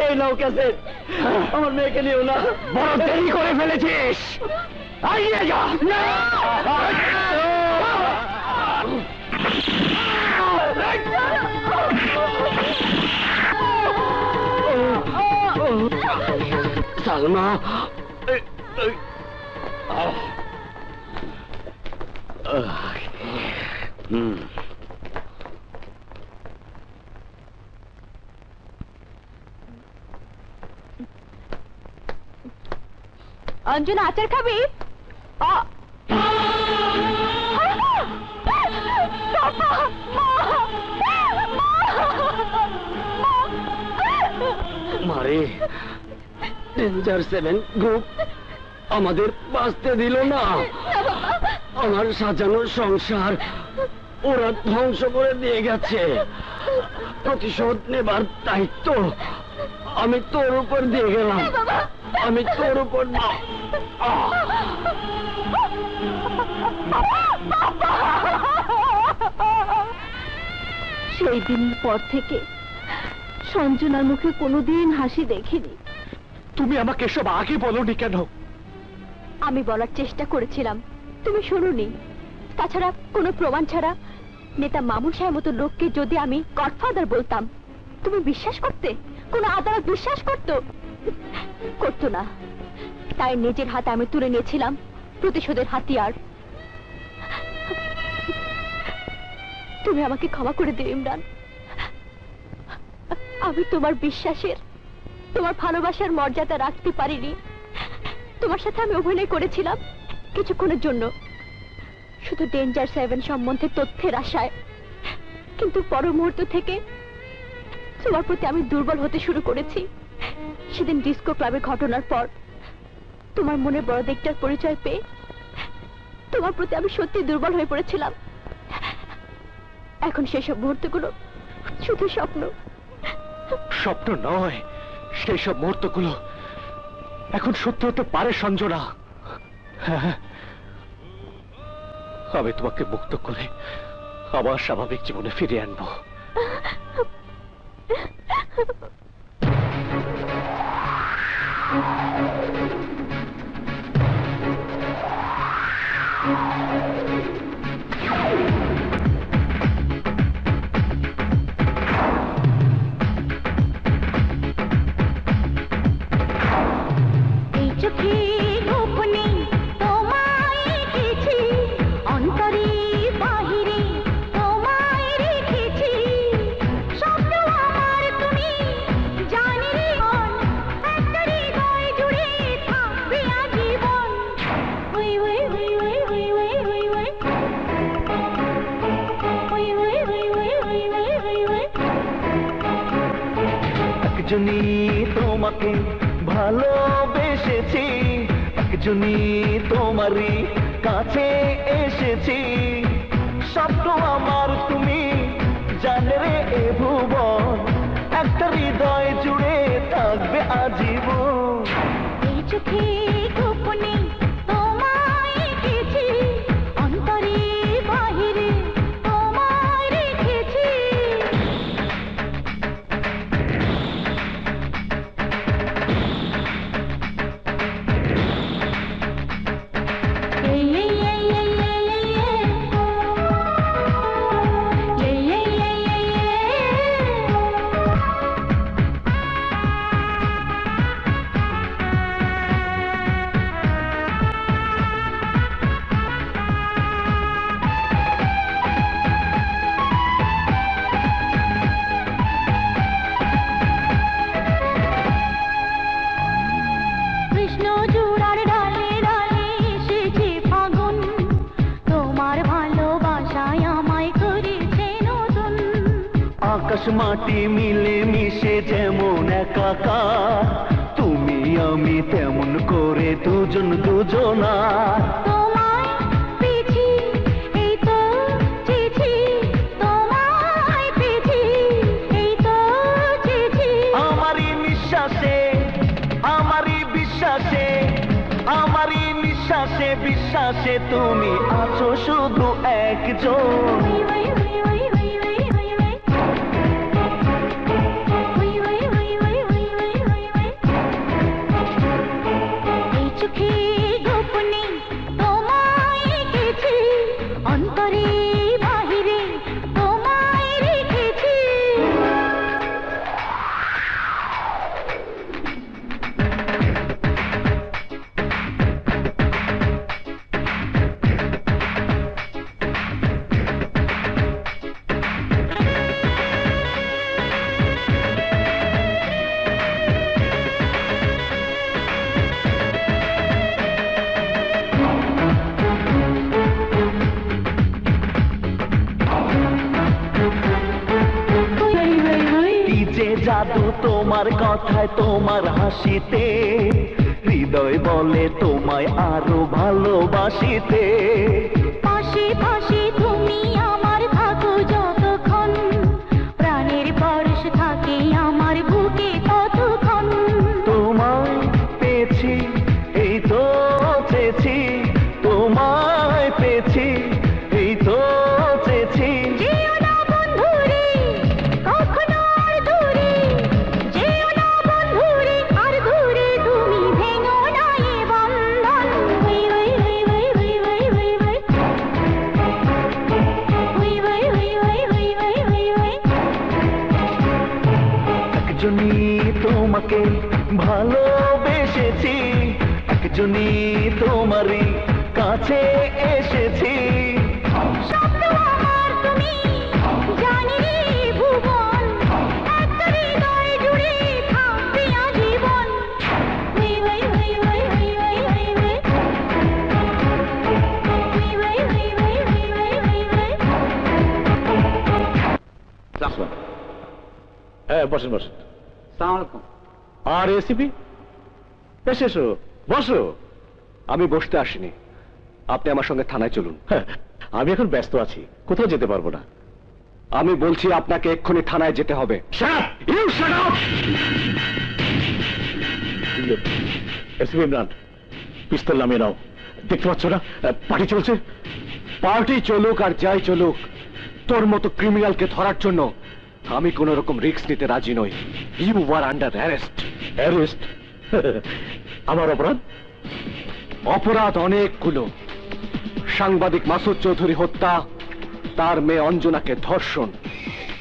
এই নাও ক্যাসেট, আমার মেয়েকে নিও না। বড় দেরি করে ফেলেছিস, আইয়ে যা। সালমা, অঞ্জনা আচার খাবি? মারে, ডেঞ্জার 7 গ্রুপ আমাদের বাঁচতে দিল না। আমার সাজানো সংসার ওরা ধ্বংস করে দিয়ে গেছে। প্রতিশোধ নেবার দায়িত্ব আমি তোর উপর দিয়ে গেলাম। আমি তোর উপর সেই দিনের পর থেকে সঞ্জনার মুখে কোনোদিন হাসি দেখিনি। তুমি আমাকে এসব আগে বলনি কেন? আমি বলার চেষ্টা করেছিলাম, তুমি শোনোনি। তাছাড়া কোনো প্রমাণ ছাড়া নেতা মামুন সাহেব মতো লোককে যদি আমি গডফাদার বলতাম, তুমি বিশ্বাস করতে? কোন আদালত বিশ্বাস করতো না। তাই নিজের হাতে আমি তুলে নিয়েছিলাম প্রতিশোধের হাতিয়ার। তুমি আমাকে ক্ষমা করে দিও ইমরান। আমি তোমার বিশ্বাসের, তোমার ভালোবাসার মর্যাদা রাখতে পারিনি। তোমার সাথে আমি অভিনয় করেছিলাম কিছুক্ষণের জন্য, শুধু ডেঞ্জার 7 সম্বন্ধে তথ্যের আশায়। কিন্তু পর মুহূর্ত থেকে তোমার প্রতি আমি দুর্বল হতে শুরু করেছি। সেদিন ডিস্কো ক্লাবের ঘটনার পর তোমার মনে বড় দিকটার পরিচয় পেয়ে তোমার প্রতি আমি সত্যি দুর্বল হয়ে পড়েছিলাম। এখন সেসব মুহূর্তগুলো শুধু স্বপ্ন। স্বপ্ন নয়, সেই সব মুহূর্তগুলো এখন সত্য হতে পারে সঞ্জনা। হ্যাঁ, আমি তোমাকে মুক্ত করে আবার স্বাভাবিক জীবনে ফিরিয়ে আনবো। এই চোখে গোপনে তোমায় রেখেছি, অন্তরে বাহিরে তোমায় রেখেছি। স্বপ্ন আমার তুমি জানি রে মন, একটা হৃদয় জুড়ে থাকবে আজীবন। ওই ওই ওই ওই ওই ওই ওই ওই ওই ওই ওই ওই ওই ওই ওই ওই। একজনই তোমাকে ভালোবেসেছি, একজনই তোমারই কাছে এসেছি। স্বপ্ন আমার তুমি জানে রে এ ভুবন, একটা হৃদয় জুড়ে থাকবে আজীবন। এই চোখে গোপনে তোমায় রেখেছি, অন্তরে বাহিরে তোমায় রেখেছি। এই এই এই এই এই এই এই এই এই এই কৃষ্ণ চূড়ার ডালে ডালে এসেছে ফাগুন, তোমার ভালোবাসায় আমায় করেছে নতুন। আকাশ মাটি মিলে মিশে যেমন একাকার, তুমি আমি তেমন করে দুজন দুজনার। তোমায় পেয়েছি এই তো চেয়েছি, তোমায় পেয়েছি এই তো চেয়েছি। আমারই নিঃশ্বাসে, আমারই বিশ্বাসে, আমারই নিঃশ্বাসে বিশ্বাসে তুমি আছো শুধু একজন। ওই ওই ওই ওই ওই ওই ওই ওই ওই ওই ওই ওই ওই ওই ওই। এই চোখে গোপনে তোমায় রেখেছি, অন্তরে বাহিরে তোমায় রেখেছি। কি যে জাদু তোমার কথায়, তোমার হাসিতে, হৃদয় বলে তোমায় আরো ভালোবাসিতে। পাশে পাশে তুমি আমার থাকো যতক্ষণ, প্রাণের পরশ থাকে আমার বুকে ততক্ষণ। তোমায় পেয়েছি এই তো চেয়েছি, তোমায় পেয়েছি এই তো চেয়েছি। যেও না বন্ধুরে কখনো আর দূরে, যেও না বন্ধুরে আর দূরে, তুমি ভেঙো না এ বন্ধন। ওই ওই ওই ওই ওই ওই ওই ওই ওই ওই ওই ওই ওই ওই ওই। একজনই তোমাকে ভালোবেসেছি, একজনই তোমারই কাছে এসেছি। স্বপ্ন আমার তুমি জানি রে ভুবন, একটা হৃদয় জুড়ে থাকবে আজীবন। ওই ওই ওই ওই ওই ওই ওই ওই ওই ওই ওই ওই ওই ওই ওই। হ্যাঁ, বসেন বসেন। আর এসিপি বেশ, এসো বসো। আমি বসতে আসিনি, আপনি আমার সঙ্গে থানায় চলুন। হ্যাঁ, আমি এখন ব্যস্ত আছি, কোথাও যেতে পারবো না। আমি বলছি আপনাকে এক্ষুনি থানায় যেতে হবে। এসপি ইমরান, পিস্তল নামিয়ে নাও। দেখতে পাচ্ছ না পার্টি চলছে? পার্টি চলুক আর যাই চলুক, তোর মতো ক্রিমিনালকে ধরার জন্য আমি কোন রকম রিস্ক নিতে রাজি নই। You are under arrest. Arrest? আমার অপরাধ? অপরাধ অনেকগুলো। সাংবাদিক মাসুদ চৌধুরী হত্যা, তার মেয়ে অঞ্জনাকে ধর্ষণ।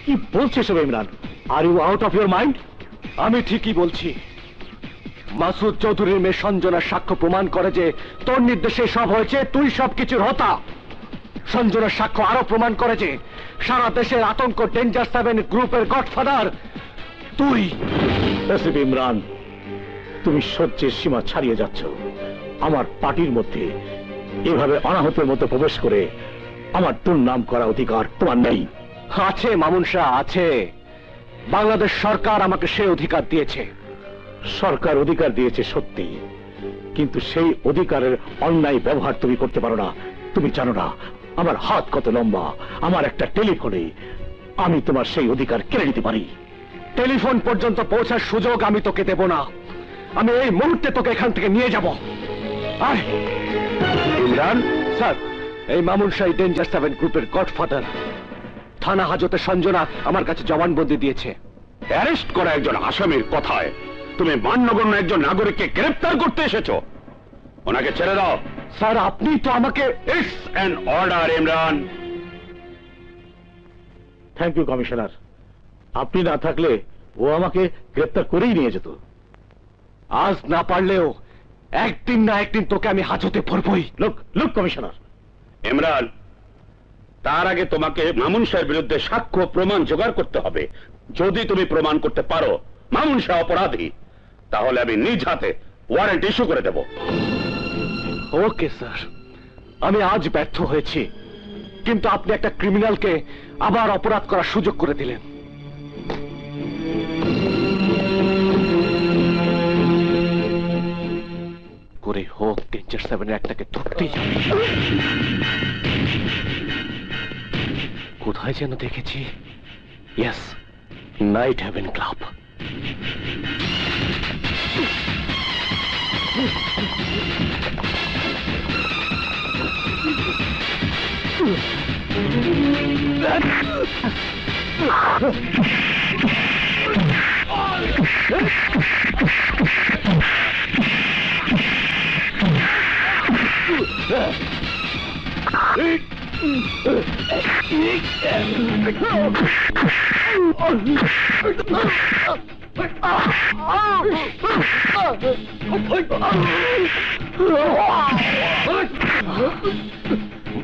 কি বলছে সব Imran? Are you out of your mind? আমি ঠিকই বলছি। মাসুদ চৌধুরীর মেয়ে সঞ্জনার সাক্ষ্য প্রমাণ করে যে তোর নির্দেশে সব হয়েছে, তুই সবকিছুর হোতা। সঞ্জনার সাক্ষ্য আরো প্রমাণ করে যে সারা দেশের আতঙ্ক ডেঞ্জার 7 গ্রুপের গডফাদার তুই। এসপি ইমরান, তুমি সহ্যের সীমা ছাড়িয়ে যাচ্ছ। আমার পার্টির মধ্যে এভাবে অনাহতের মতো প্রবেশ করে আমার দুর্নাম করা অধিকার তোমার নেই। আছে মামুন শাহ, আছে। বাংলাদেশ সরকার আমাকে সে অধিকার দিয়েছে। সরকার অধিকার দিয়েছে সত্যি, কিন্তু সেই অধিকারের অন্যায় ব্যবহার তুমি করতে পারো না। তুমি জানো না আমার হাত কত লম্বা। আমার একটা টেলিফোনে আমি তোমার সেই অধিকার কেড়ে নিতে পারি। টেলিফোন পর্যন্ত পৌঁছার সুযোগ আমি তোকে দেব না। আমি এই মুহূর্তে তোকে এখান থেকে নিয়ে যাব। আয় ইমরান, স্যার, এই মামুন শাহ ডেঞ্জার 7 গ্রুপের গডফাদার। থানা হাজতে সঞ্জনা আমার কাছে জবানবন্দি দিয়েছে। অ্যারেস্ট করা একজন আসামির কথায় তুমি মান্যগণ্য একজন নাগরিককে গ্রেফতার করতে এসেছো। ওনাকে ছেড়ে দাও। স্যার, আপনি তো আমাকে। It's an order Imran. Thank you commissioner. আপনি না থাকলে ও আমাকে গ্রেফতার করেই নিয়ে যেত। আজ না পারলেও একদিন না একদিন তোকে আমি হাজতে ভরবই। Look commissioner. ইমরান, তার আগে তোমাকে মামুন শাহের বিরুদ্ধে সাক্ষ্য প্রমাণ জোগাড় করতে হবে। যদি তুমি প্রমাণ করতে পারো মামুন শাহ অপরাধী, তাহলে আমি নিজ হাতে ওয়ারেন্ট ইস্যু করে দেব। ওকে স্যার, আমি আজ ব্যর্থ হয়েছি, কিন্তু আপনি একটা ক্রিমিনালকে আবার অপরাধ করার সুযোগ করে দিলেন। করে হোক ডেঞ্জার 7 একটাকে ধরতেই যাবে। কোথায় যেন দেখেছি। Yes, Night Heaven Club.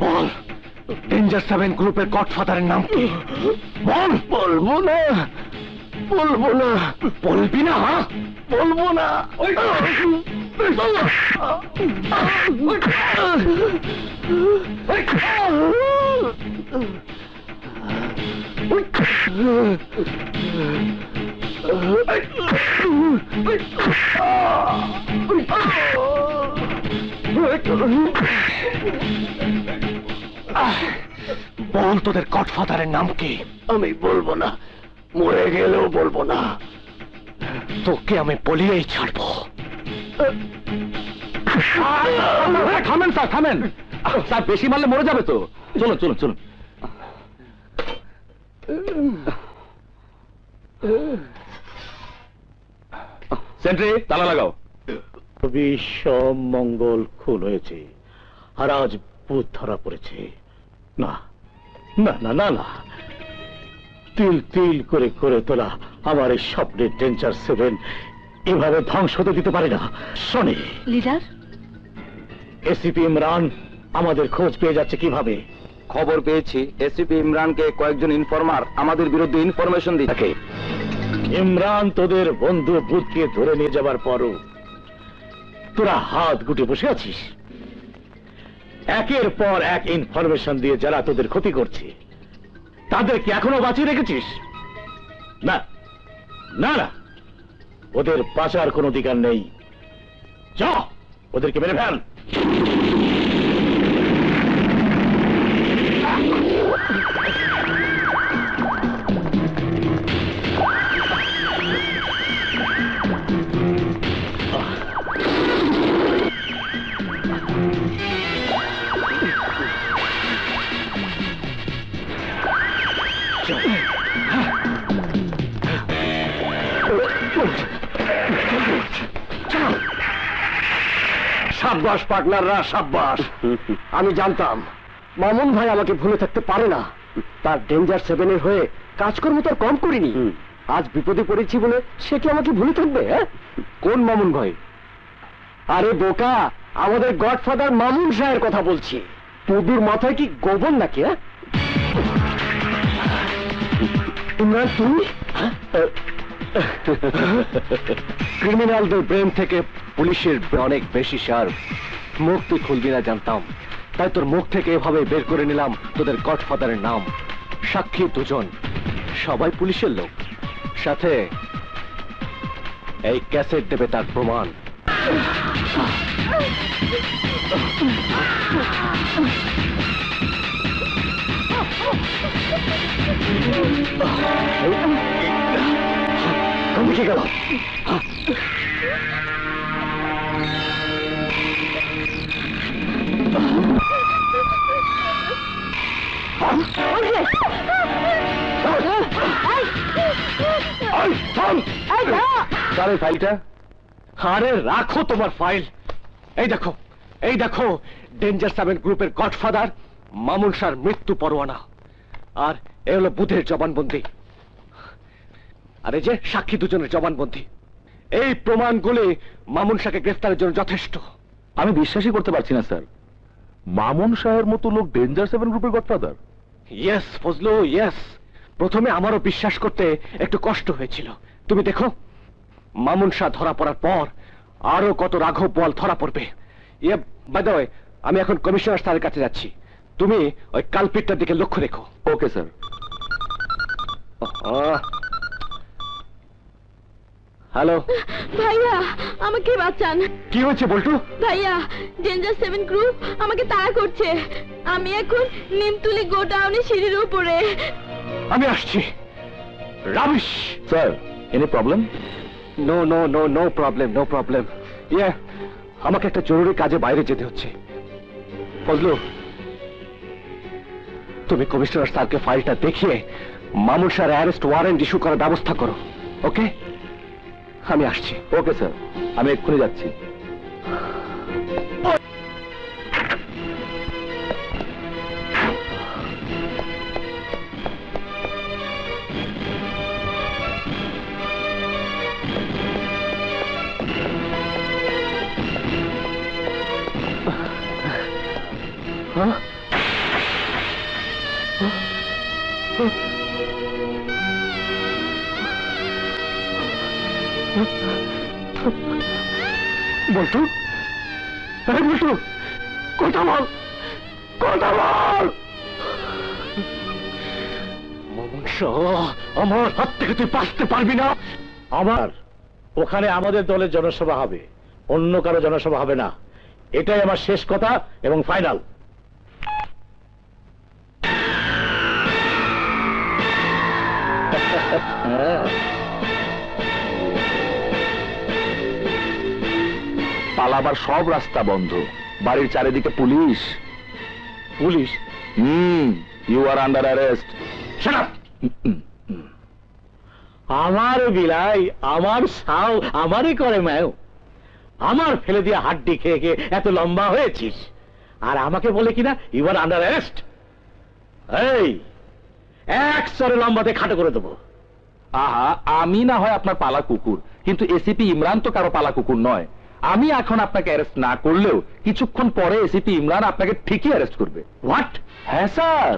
বল, ডেঞ্জার 7 গ্রুপের গডফাদারের নাম কি? বল। বলবো না, বলবো না। বলবি না? বলবো না। বল, তোদের গডফাদারের নাম কি? আমি বলবো না, মরে গেলেও বলবো না। তোকে আমি বলিয়েই ছাড়বো। থামেন স্যার, থামেন স্যার, বেশি মারলে মরে যাবে তো। চলুন চলুন চলুন। সেন্ট্রি, তালা লাগাও। বিশ্ব মঙ্গল খুন হয়েছে, আর আজ ভূত ধরা পড়েছে। না না না না না, তিল তিল করে করে তোলা আমার এই স্বপ্নের ডেঞ্জার 7 এভাবে ধ্বংস হতে দিতে পারে না। শোনে লিডার, এসিপি ইমরান আমাদের খোঁজ পেয়ে যাচ্ছে কিভাবে? খবর পেয়েছি এসিপি ইমরানকে কয়েকজন ইনফরমার আমাদের বিরুদ্ধে ইনফরমেশন দিয়ে থাকে। ইমরান তোদের বন্ধু ভূতকে ধরে নিয়ে যাবার পরও তোরা হাত গুটে বসে আছিস। একের পর এক ইনফরমেশন দিয়ে যারা তোদের ক্ষতি করছে তাদেরকে এখনো বাঁচিয়ে রেখেছিস? না না না, ওদের বাঁচার কোনো অধিকার নেই। যা, ওদেরকে মেরে ফেল। সাব্বাস পার্টনাররা, সাব্বাস। আমি জানতাম মামুন ভাই আমাকে ভুলে থাকতে পারে না। তার ডেঞ্জার 7 এর হয়ে কাজকর্ম তো আর কম করিনি। আজ বিপদে পড়েছি বলে সে কি আমাকে ভুলে থাকবে? হ্যাঁ, কোন মামুন ভাই? আরে বোকা, আমাদের গডফাদার মামুন শাহের কথা বলছি। তোদের মাথায় কি গোবর নাকি? হ্যাঁ, ইমরান তুই ক্রিমিনালদের ব্রেন থেকে পুলিশের অনেক বেশি শার্প। মুখ তুই খুলবি না জানতাম, তাই তোর মুখ থেকে এভাবে বের করে নিলাম তোদের গডফাদারের নাম। সাক্ষী দুজন, সবাই পুলিশের লোক, সাথে এই ক্যাসেট দেবে তার প্রমাণ। লিখে গেল। ফাইলটা? আরে রাখো তোমার ফাইল। এই দেখো, এই দেখো, ডেঞ্জার 7 গ্রুপের গডফাদার মামুন শাহর মৃত্যু পরোয়ানা। আর এ হলো বুধের জবানবন্দি। আর এই যে সাক্ষী দুজনের জবানবন্দি। এই প্রমাণগুলি মামুন শাহকে গ্রেফতারের জন্য যথেষ্ট। আমি বিশ্বাসই করতে পারছি না স্যার, মামুন শাহের মতো লোক ডেঞ্জার 7 গ্রুপের গডফাদার। Yes Fazlu, yes. প্রথমে আমারও বিশ্বাস করতে একটু কষ্ট হয়েছিল। তুমি দেখো, মামুন শাহ ধরা পড়ার পর আরো কত রাঘব বল ধরা পড়বে। ইয়ে বাই দ্য ওয়ে, আমি এখন কমিশনার স্যারের কাছে যাচ্ছি। তুমি ওই কালপিটটার দিকে লক্ষ্য রেখো। Okay sir. হ্যালো ভাইয়া, আমাকে বাঁচান। কি হয়েছে বল্টু? ভাইয়া, ডেঞ্জার 7 গ্রুপ আমাকে তাড়া করছে। আমি এখন নিমতুলি গোডাউনে সিঁড়ির উপরে। আমি আসছি। Rubbish sir, any problem? No no no no problem, no problem. ইয়ে, আমাকে একটা জরুরি কাজে বাইরে যেতে হচ্ছে। ফজলু, তুমি কমিশনার স্যারকে ফাইলটা দেখিয়ে মামুন শাহর অ্যারেস্ট ওয়ারেন্ট ইস্যু করার ব্যবস্থা করো। ওকে, আমি আসছি। ওকে স্যার, আমি এক্ষুনি যাচ্ছি। বল্টু, বল্টু, কথা বল, কথা বল। মামুন শাহ, আমার হাত থেকে তুই বাঁচতে পারবি না। আমার ওখানে আমাদের দলের জনসভা হবে, অন্য কারো জনসভা হবে না। এটাই আমার শেষ কথা এবং ফাইনাল। পালাবার সব রাস্তা বন্ধ, বাড়ির চারিদিকে police. Police? You are under arrest. Shut up. আমার বিলাই, আমার সাও আমারই করে ম্যাও। আমার ফেলে দিয়ে হাড্ডি খেয়ে খেয়ে এত লম্বা হয়েছিস, আর আমাকে বলে কিনা ইউ আর আন্ডার অ্যারেস্ট। এই এক সরে লম্বাতে খাটো করে দেবো। আহা, আমি না হয় আপনার পালা কুকুর, কিন্তু এসিপি ইমরান তো কারো পালা কুকুর নয়। আমি এখন আপনাকে অ্যারেস্ট না করলেও কিছুক্ষণ পরে এসিপি ইমরান আপনাকে ঠিকই অ্যারেস্ট করবে। হোয়াট? হ্যাঁ স্যার,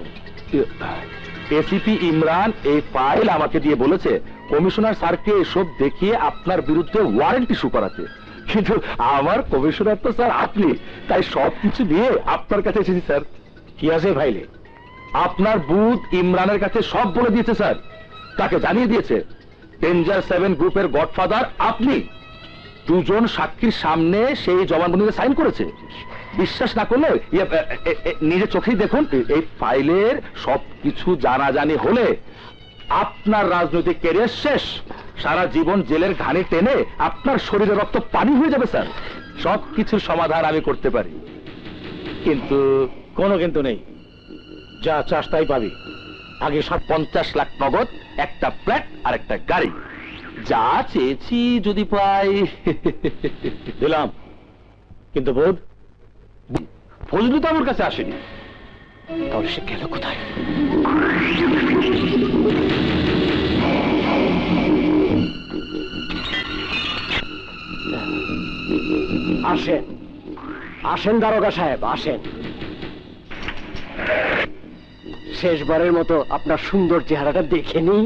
এসিপি ইমরান এই ফাইল আমাকে দিয়ে বলেছে কমিশনার স্যারকে এসব দেখিয়ে আপনার বিরুদ্ধে ওয়ারেন্ট ইস্যু করাতে। কিন্তু আমার কমিশনার তো স্যার আপনি, তাই সবকিছু নিয়ে আপনার কাছে এসেছি স্যার। কি আছে ফাইলে? আপনার বুথ ইমরানের কাছে সব বলে দিয়েছে স্যার, তাকে জানিয়ে দিয়েছে ডেঞ্জার 7 গ্রুপের গডফাদার আপনি। দুজন সাক্ষীর সামনে সেই জবানবন্দিতে সাইন করেছে। বিশ্বাস না করলে নিজে চোখেই দেখুন। এই ফাইলের সবকিছু জানাজানি হলে আপনার রাজনৈতিক ক্যারিয়ার শেষ। সারা জীবন জেলের ঘানি টেনে আপনার শরীরে রক্ত পানি হয়ে যাবে স্যার। সবকিছুর সমাধান আমি করতে পারি, কিন্তু কোনো কিন্তু নেই। যা চাস তাই পাবি। আগে 50 লাখ নগদ, একটা ফ্ল্যাট আর একটা গাড়ি। যা চেয়েছি যদি পাই। দিলাম। কিন্তু বোধ ফজলু তো আমার কাছে আসেনি। তাহলে সে গেল কোথায়? আসেন আসেন দারোগা সাহেব, আসেন। শেষবারের মতো আপনার সুন্দর চেহারাটা দেখে নি।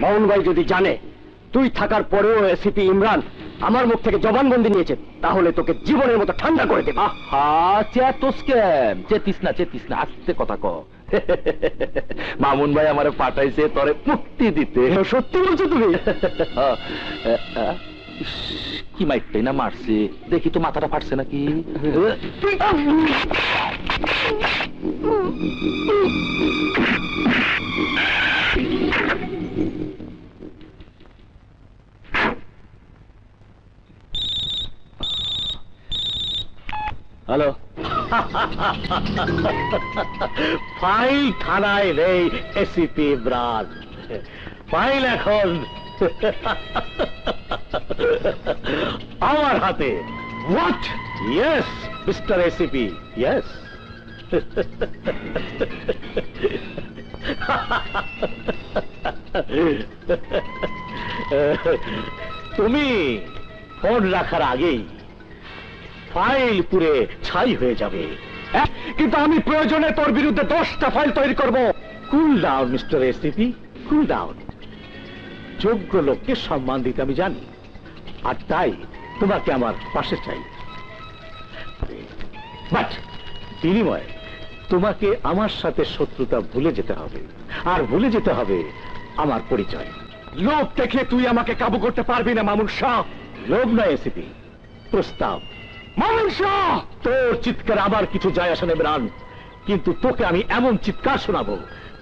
মামুন ভাই যদি জানে তুই থাকার পরেও এসিপি ইমরান আমার মুখ থেকে জবানবন্দি নিয়েছে, তাহলে তোকে জীবনের মতো ঠান্ডা করে দেবে। চেতিস না আস্তে কথা ক। মামুন ভাই আমারে পাঠাইছে তোরে মুক্তি দিতে। সত্যি বলছো তুমি? কি মাইরটাই না মারছে, দেখি তো মাথাটা ফাটছে নাকি। হ্যালো, ফাইল থানায় নেই এসিপি ইমরান, ফাইল এখন আমার হাতে। What? Yes mister ACP, yes. তুমি ফোন রাখার আগেই ফাইল পুরে ছাই হয়ে যাবে। কিন্তু আমি প্রয়োজনে তোর বিরুদ্ধে 10টা ফাইল তৈরি করব। Cool down mister ACP, cool down. যোগ্য লোককে সম্মান দিতে আমি জানি, আর তাই তোমাকে আমার পাশে চাই। বাট বিনিময়ে তোমাকে আমার সাথে শত্রুতা ভুলে যেতে হবে, আর ভুলে যেতে হবে আমার পরিচয়। লোভ দেখে তুই আমাকে কাবু করতে পারবি না মামুন শাহ। লোভ নয় এসিপি, প্রস্তাব। মামুন শাহ, তোর চিৎকার আবার কিছু যায় আসে না ইমরান, কিন্তু তোকে আমি এমন চিৎকার শোনাবো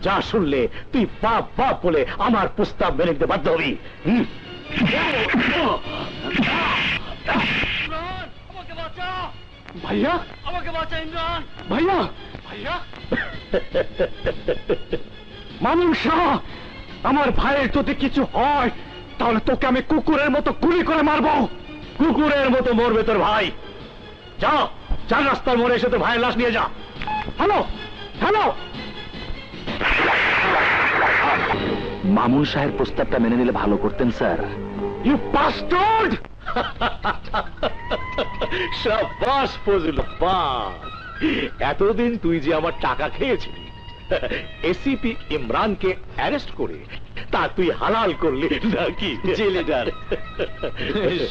যা শুনলে তুই বাপ বাপ বলে আমার প্রস্তাব মেনে নিতে বাধ্য হবি। ভাইয়া, আমাকে বাঁচা ইমরান, ভাইয়া, ভাইয়া। মামুন শাহ, আমার ভাইয়ের যদি কিছু হয় তাহলে তোকে আমি কুকুরের মতো গুলি করে মারবো। কুকুরের মতো মরবে তোর ভাই। যা, চার রাস্তার মোড়ে এসে তোর ভাইয়ের লাশ নিয়ে যা। হ্যালো হ্যালো, মামুন সাহেব প্রস্তাবটা মেনে নিলে ভালো করতেন স্যার। You bastard! শাবাশ ফজল, বাস। এতদিন তুই যে আমার টাকা খেয়েছিলি, এসিপি ইমরানকে অ্যারেস্ট করে তা তুই হালাল করলি নাকি? জি লিডার,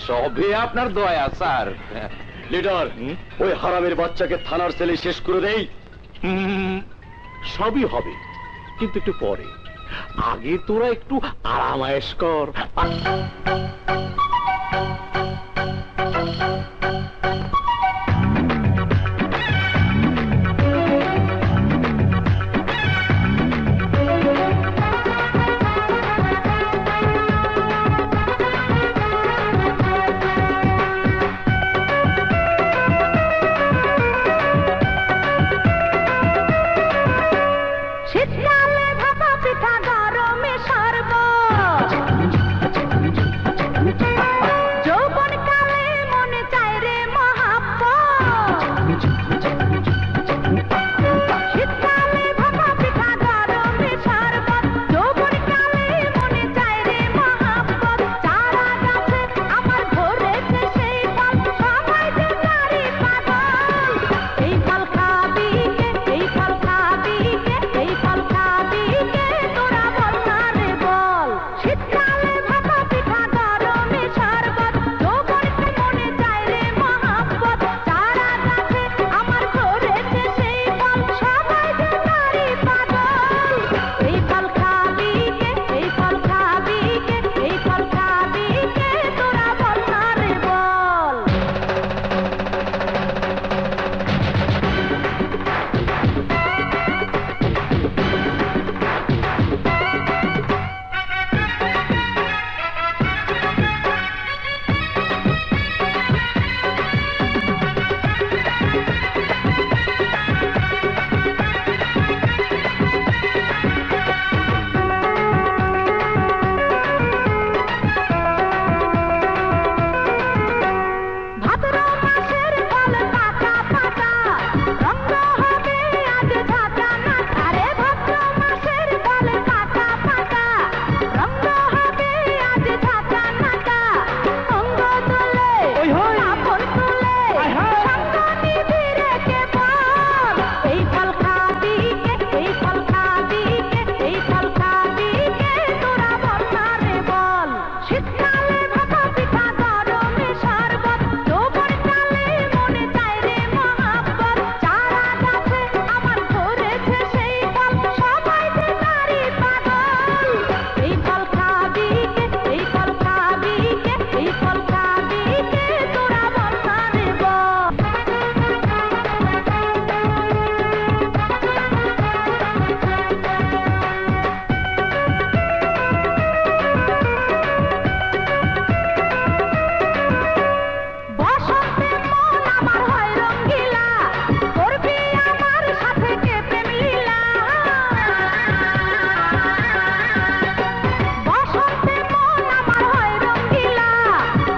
সবে আপনার দয়া স্যার। লিডার, ওই হারামের বাচ্চাকে থানার সেলে শেষ করে দেই। সবই হবে, কিন্তু একটু পরে। আগে তোরা একটু আরামায়েশ কর। শীতকালে ভাপা পিঠা, গরমে শরবত, যৌবনকালে মনে চায় শীতকালে ভাপা পিঠা গরমে শরবত যৌবন কালে মনে চায় রে মহাব্বত চারা গাছে আমার ধরেছে সেই ফল সবাই যে তারই পাগল এই ফল খাবি কে এই ফল খাবি কে এই ফল খাবি কে তোরা বল না রে বল বসন্তে মন আমার হয় রঙ্গিলা করবি আমার সাথে কে প্রেম লীলা বসন্তে মন আমার হয় রঙ্গিলা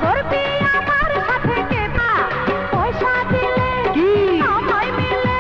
করবি আমার সাথে কে পয়সা দিলে কি সময় মিলে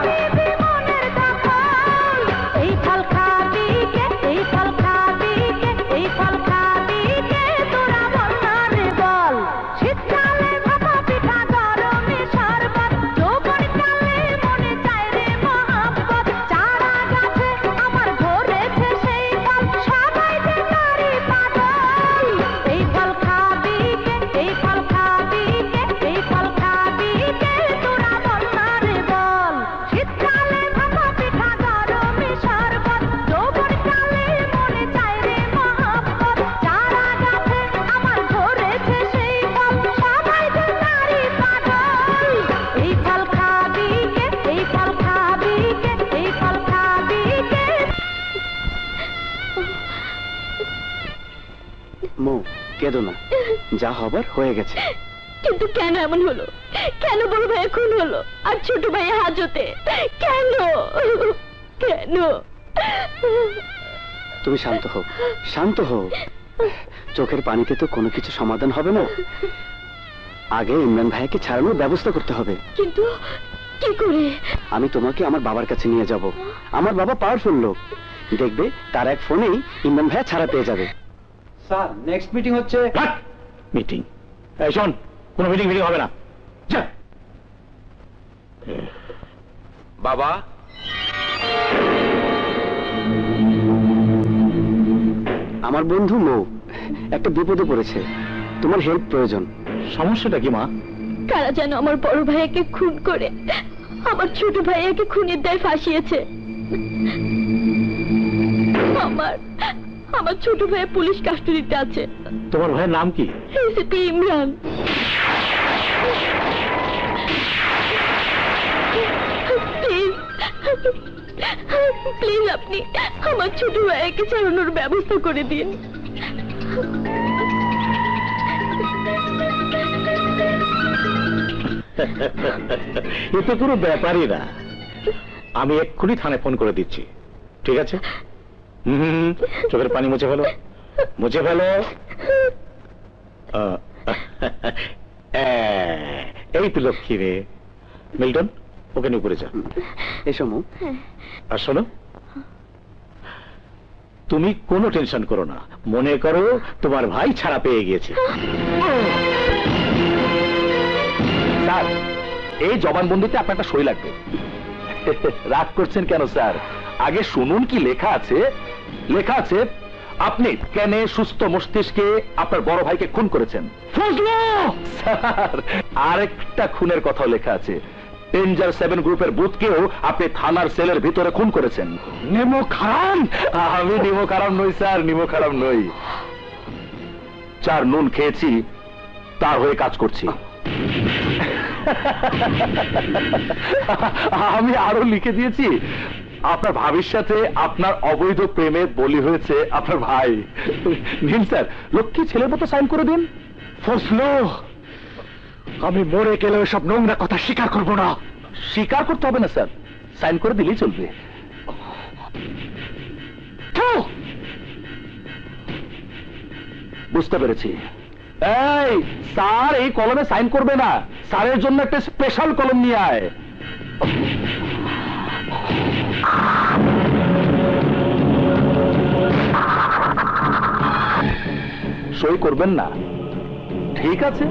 দিবি মনের দখল এই ফল খাবি কে এই ফল খাবি কে এই ফল খাবি কে তোরা বল না রে বল শীতকালে ভাপা পিঠা গরমে শরবত যৌবন কালে মনে চায় রে মহাব্বত চারা গাছে আমার ধরেছে সেই ফল সবাই যে তারই পাগল এই ফল খাবি কে এই ফল খাবি কে এই ফল খাবি কে তোরা বল না রে বল শীতকালে ভাপা পিঠা গরমে শরবত যৌবন কালে মনে চায় রে মহাব্বত চারা গাছে আমার ধরেছে সেই ফল সবাই যে তারই পাগল এই ফল খাবি কে এই ফল খাবি কে এই ফল খাবি কে মৌ কেঁদো না, যা হবার হয়ে গেছে। কিন্তু কেন এমন হলো? কেন বড় ভাই খুন হলো আর ছোট ভাই হাজতে? কেন কেন? তুমি শান্ত হও, শান্ত হও। চোখের পানিতে তো কোনো কিছু সমাধান হবে না। আগে ইমরান ভাইকে ছাড়ানোর ব্যবস্থা করতে হবে। কিন্তু কি করে? আমি তোমাকে আমার বাবার কাছে নিয়ে যাব। আমার বাবা পাওয়ারফুল লোক, দেখবে তার এক ফোনেই ইমরান ভাই ছাড়া পেয়ে যাবে। স্যার নেক্সট মিটিং হচ্ছে। মিটিং? এই শোন, কোনো মিটিং হবে না। যা। বাবা, আমার বন্ধু মৌ একটা বিপদে পড়েছে, তোমার হেল্প প্রয়োজন। সমস্যাটা কি মা? কারা যেন আমার বড় ভাইয়াকে খুন করে আমার ছোট ভাইয়াকে খুনের দায় ফাঁসিয়েছে। আমার ছোট ভাইয়া পুলিশ কাস্টডিতে আছে। তোমার ভাইয়ের নাম কি? এসিপি ইমরান। প্লিজ আপনি আমার ছোট ভাইয়াকে ছাড়ানোর ব্যবস্থা করে দিন। এ তো কোনো ব্যাপারই না। আমি এক্ষুনি থানায় ফোন করে দিচ্ছি, ঠিক আছে? চোখের পানি মুছে ফেলো, মুছে ফেলো। এই তো লক্ষ্মী রে। মিল্টন, ওকে নিয়ে উপরে যা। এসো মৌ। আর শোনো, তুমি কোনো টেনশন করো না। মনে করো তোমার ভাই ছাড়া পেয়ে গিয়েছে। স্যার, এই জবানবন্দিতে আপনার একটা সই লাগবে। রাগ করছেন কেন স্যার? আগে শুনুন কি লেখা আছে। লেখা আছে, আপনি কেনে সুস্থ মস্তিষ্কে আপনার বড় ভাইকে খুন করেছেন। স্যার, আরেকটা খুনের কথা লেখা আছে, ডেঞ্জার 7 গ্রুপের বুথকেও আপনি থানার সেলের ভিতরে খুন করেছেন। নেমো খারাম? আমি নিমো খারাম নই স্যার, নিমো খারাম নই। 4 নুন খেয়েছি, তার হয়ে কাজ করছি। আমি আরো লিখে দিয়েছি, আপনার ভাবির সাথে আপনার অবৈধ প্রেমে বলি হয়েছে আপনার ভাই। নিন স্যার, লক্ষ্মী ছেলের মতো সাইন করে দিন। ফসলো, আমি মরে গেলে সব নোংরা কথা স্বীকার করব না। স্বীকার করতে হবে না স্যার, সাইন করে দিলেই চলবে। বুঝতে পেরেছি। এই স্যার, এই কলমে সাইন করবে না, স্যারের জন্য একটা স্পেশাল কলম নিয়ে আয়। সই করবেন না? ঠিক আছে।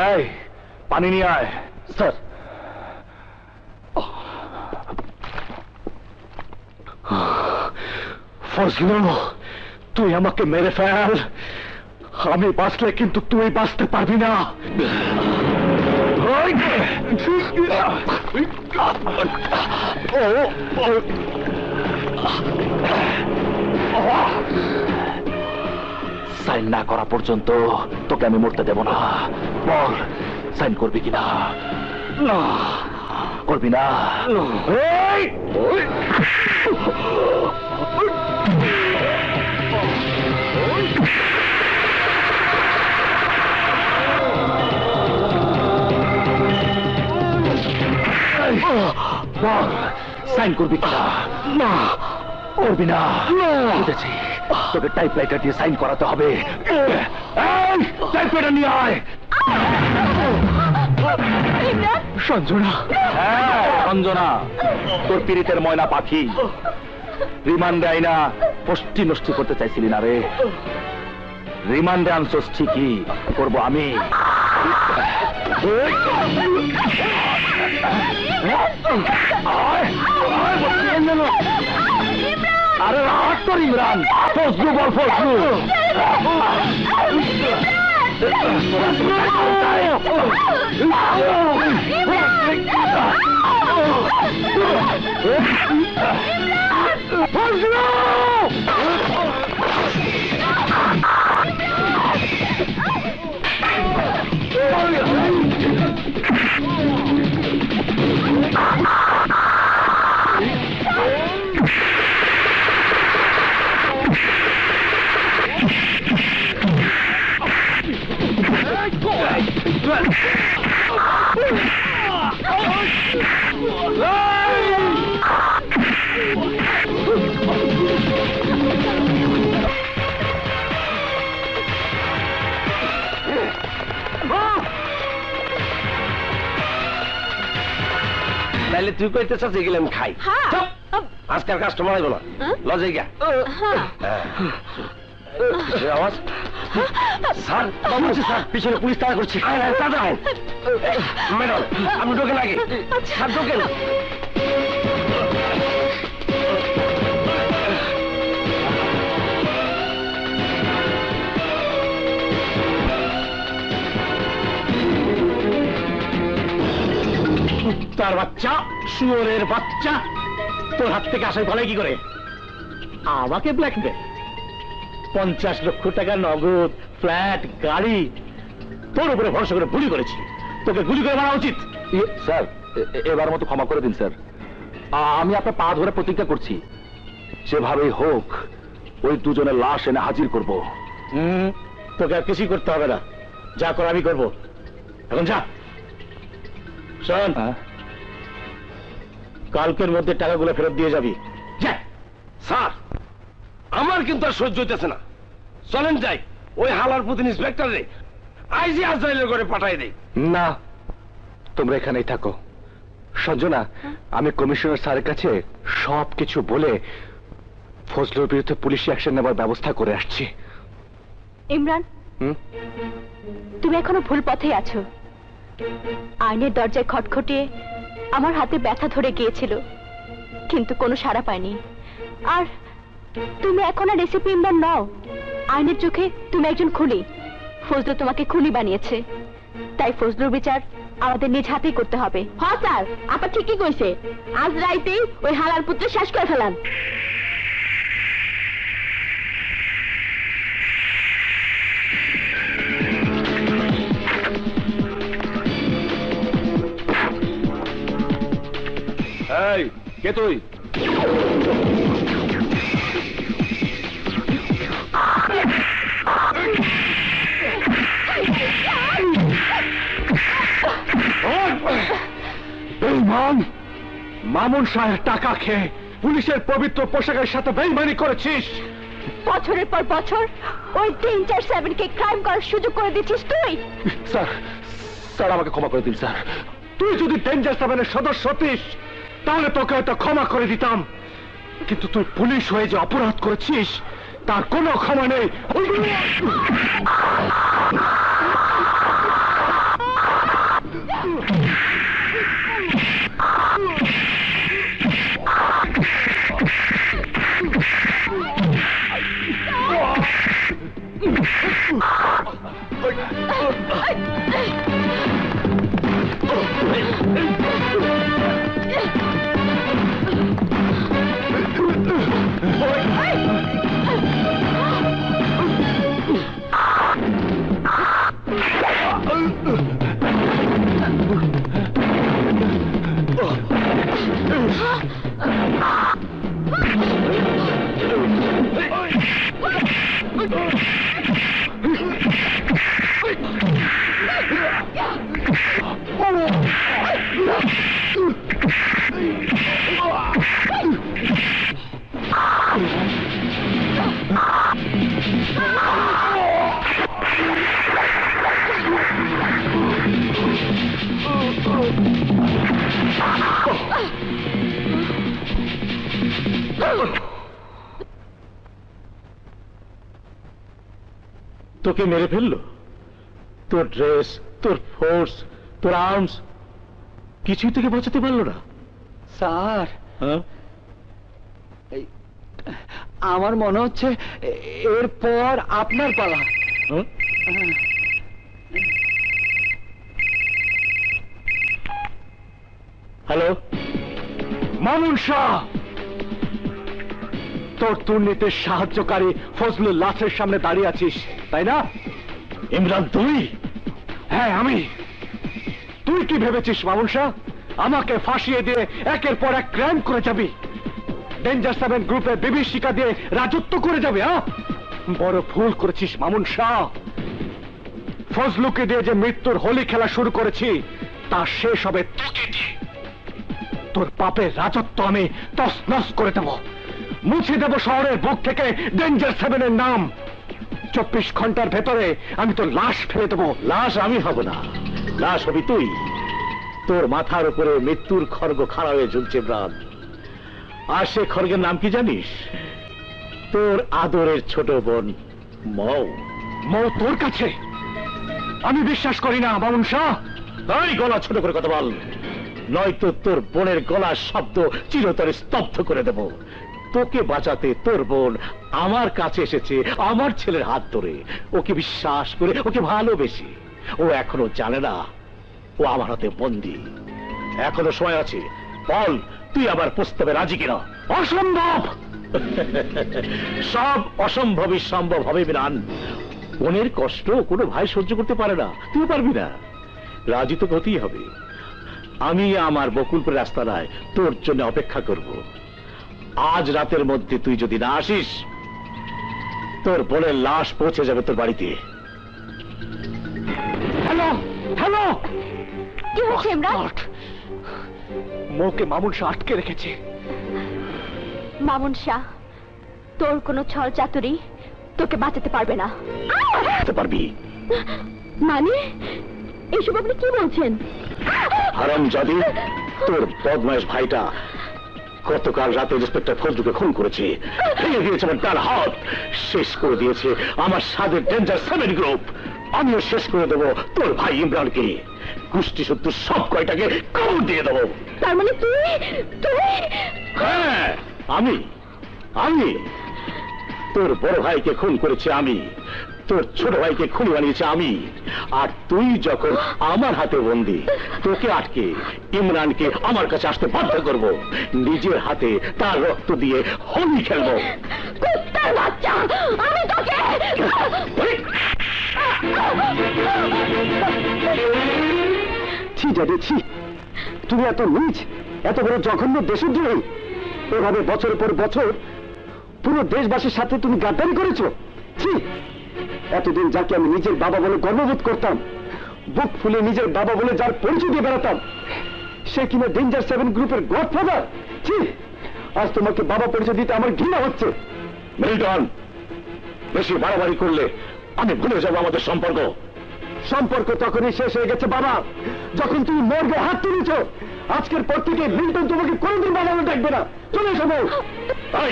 এই পানি নিয়ে আয়। স্যার, ফজলু, তুই আমাকে মেরে ফেল, আমি বাঁচলে কিন্তু তুই বাঁচতে পারবি না। সাইন না করা পর্যন্ত তোকে আমি মরতে দেব না। বল, সাইন করবি কিনা? না, করবি না? বল, সাইন করবি কিনা? না, করবি না? বুঝেছি, তোকে টাইপরাইটার দিয়ে সাইন করাতে হবে। টাইপরাইটার নিয়ে আয়। সঞ্জনা। হ্যাঁ, সঞ্জনা, তোর পীড়িতের ময়না পাখি। রিমান্ডে আইনা পষ্টি নষ্টি করতে চাইছিলি না রে। রিমান্ডে আনছোস ঠিকই, করবো আমি। আরে রাত তোর ইমরান, ফজলু বল, ফজলু। তাহলে তুই কইতেছিস এগুলো আমি খাই? আজকাল কাস্টমার আইব না, লজে গা। আওয়াজ স্যার, স্যার পিছনে পুলিশ তাড়া করছে। ম্যাডাম, আপনি ঢোকেন আগে। স্যার ঢোকেন। তার বাচ্চা, শুয়োরের বাচ্চা, তোর হাত থেকে আসাই ফলে কি করে? আমাকে ব্ল্যাকমেল, 50 লক্ষ টাকা নগদ, ফ্ল্যাট, গাড়ি, তোর উপরে ভরসা করে গুলি করেছি। তোকে গুলি করে মারা উচিত। স্যার, এবার মতো ক্ষমা করে দিন স্যার। আমি আপনার পা ধরে প্রতিজ্ঞা করছি, যেভাবেই হোক ওই দুজনের লাশ এনে হাজির করব। তোকে আর কিছুই করতে হবে না, যা কর আমি করবো। এখন যা। শোন, কালকের মধ্যে টাকাগুলো ফেরত দিয়ে যাবি। স্যার, আমার কিন্তু আর সহ্য হইতেছে না। চলেন যাই, ওই হালার প্রতি ইন্সপেক্টর রে আইজি আজরাইলের করে পাঠাই দেই। না, তোমরা এখানেই থাকো। সঞ্জনা, আমি কমিশনার স্যারের কাছে সবকিছু বলে ফজলুর বিরুদ্ধে পুলিশ অ্যাকশন নেবার ব্যবস্থা করে আসছি। ইমরান, তুমি এখনো ভুল পথেই আছো। আইনের দরজায় খটখটিয়ে আমার হাতে ব্যথা ধরে গিয়েছিল, কিন্তু কোনো সাড়া পায়নি। আর তুমি এখন আর রেসিপি ইমরান নও। আইনের চোখে তুমি একজন খুনি। ফজলু তোমাকে খুনি বানিয়েছে, তাই ফজলুর বিচার আমাদের নিজ হাতেই করতে হবে। হ্যাঁ স্যার, আপা ঠিকই কইছে। আজ রাইতেই ওই হালার পুত্র শেষ করে ফেলান। এই, কে তুই? বেঈমান, মামুন শাহের টাকা খেয়ে পুলিশের পবিত্র পোশাকের সাথে বেঈমানি করেছিস। বছরের পর বছর ওই ডেঞ্জার 7 কে ক্রাইম করার সুযোগ করে দিচ্ছিস তুই। স্যার স্যার আমাকে ক্ষমা করে দিন স্যার। তুই যদি ডেঞ্জার 7 এর সদস্য হতিস তাহলে তোকে হয়তো ক্ষমা করে দিতাম, কিন্তু তুই পুলিশ হয়ে যে অপরাধ করেছিস তার কোনো ক্ষমা নেই। তোকে মেরে ফেললো? তোর ড্রেস, তোর ফোর্স, তোর আর্মস কিছুই থেকে বাঁচাতে পারলো না? স্যার হ্যাঁ, আমার মনে হচ্ছে এরপর আপনার পালা। হ্যালো মামুন শাহ, তোর দুর্নীতির সাহায্যকারী ফজলুল লাশের সামনে দাঁড়িয়ে আছিস তাই না? ইমরান তুই? হ্যাঁ আমি। তুই কি ভেবেছিস মামুন শাহ আমাকে ফাঁসিয়ে দিয়ে একের পর এক ক্রাইম করে যাবি, ডেঞ্জার 7 গ্রুপের বিভীষিকা দিয়ে রাজত্ব করে যাবে? বড় ভুল করেছিস মামুন শাহ। ফজলুকে দিয়ে যে মৃত্যুর হোলি খেলা শুরু করেছি তা শেষ হবে তোকে দিয়ে। তোর পাপের রাজত্ব আমি তছনছ করে দেব, মুছে দেব শহরের বুক থেকে ডেঞ্জার 7 এর নাম। 24 ঘন্টার ভেতরে আমি তোর লাশ ফেলে দেবো। লাশ আমি হব না, লাশ হবি তুই। তোর মাথার উপরে মৃত্যুর খড়গ খাড়া হয়ে ঝুলছে ইমরান। আর সে খড়গের নাম কি জানিস? তোর আদরের ছোট বোন মৌ। মৌ তোর কাছে? আমি বিশ্বাস করি না মামুন শাহ। তাই গলা ছোট করে কথা বল, নয়তো তোর বোনের গলার শব্দ চিরতরে স্তব্ধ করে দেব। তোকে বাঁচাতে তোর বোন আমার কাছে এসেছে আমার ছেলের হাত ধরে, ওকে বিশ্বাস করে, ওকে ভালোবেসে। ও এখনো জানে না ও আমার হাতে বন্দী। এখনো সময় আছে, বল তুই আবার প্রস্তাবে রাজি কিনা? অসম্ভব। সব অসম্ভবই সম্ভব হবে ইমরান। বোনের কষ্ট কোনো ভাই সহ্য করতে পারে না, তুই পারবি না। রাজি তো হতেই হবে। আমি আমার বকুলপুর রাস্তায় তোর জন্য অপেক্ষা করব। আজ রাতের মধ্যে তুই যদি না আসিস তোর বোনের লাশ পৌঁছে যাবে তোর বাড়িতে। হ্যালো হ্যালো, কি হচ্ছে ইমরান? মৌকে মামুন শাহ আটকে রেখেছে। মামুন শাহ, তোর কোনো ছল চাতুরি তোকে বাঁচাতে পারবে না। পারবি মানে এসব আপনি কি বলছেন? হারামজাদি, তোর বদমাইশ ভাইটা গতকাল রাতে ইন্সপেক্টর ফজলুকে খুন করেছে, ভেঙে দিয়েছে আমার ডান হাত, শেষ করে দিয়েছে আমার সাদের ডেঞ্জার 7 গ্রুপ। আমিও শেষ করে দেবো তোর ভাই ইমরানকে, গোষ্ঠী শত্রু সব কয়টাকে কবর দিয়ে দেবো। তার মানে তুই? হ্যাঁ আমি তোর বড় ভাইকে খুন করেছি আমি, তোর ছোট ভাইকে খুনি বানিয়েছে আমি। আর তুই যখন আমার হাতে বন্দী, তোকে আটকে ইমরানকে আমার কাছে আসতে বাধ্য করব, নিজের হাতে তার রক্ত দিয়ে হোলি খেলবো। কুত্তার বাচ্চা, আমি তোকে ছি ড্যাডি ছি, তুমি এত নীচ, এত বড় জঘন্য দেশদ্রোহী। এভাবে বছর পর বছর পুরো দেশবাসীর সাথে তুমি গাদ্দারি করেছো। ছি, এতদিন যাকে আমি নিজের বাবা বলে গর্ববোধ করতাম, বুক ফুলে নিজের বাবা বলে যার পরিচয় দিয়ে বেড়াতাম, সে কিনা ডেঞ্জার 7 গ্রুপের গডফাদার। ছি, আজ তোমাকে বাবা পরিচয় দিতে আমার ঘৃণা হচ্ছে। মিল্টন, বেশি বাড়াবাড়ি করলে আমি ভুলে যাবো আমাদের সম্পর্ক। সম্পর্ক তখনই শেষ হয়ে গেছে বাবা, যখন তুমি মর্গে হাত তুলেছ। আজকের পর থেকে মিল্টন তোমাকে কোনোদিন বানানো ডাকবে না। চলে এসো বউ। তাই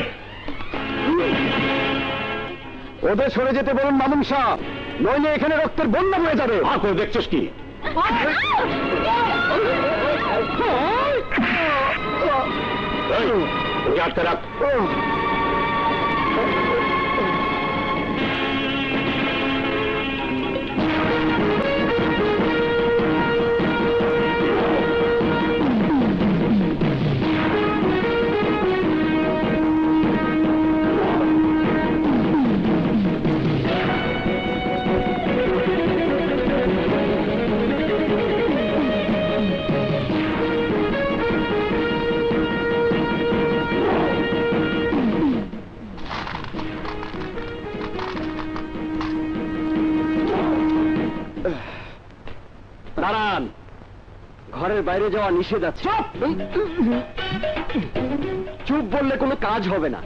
ওদের সরে যেতে বলুন মামুন শাহ, নইলে এখানে রক্তের বন্যা বয়ে যাবে। আর করে দেখছিস কি? এই, ওকে আটকে রাখ। দাঁড়ান, ঘরের বাইরে যাওয়া নিষেধ আছে। চুপ বললে কোনো কাজ হবে না।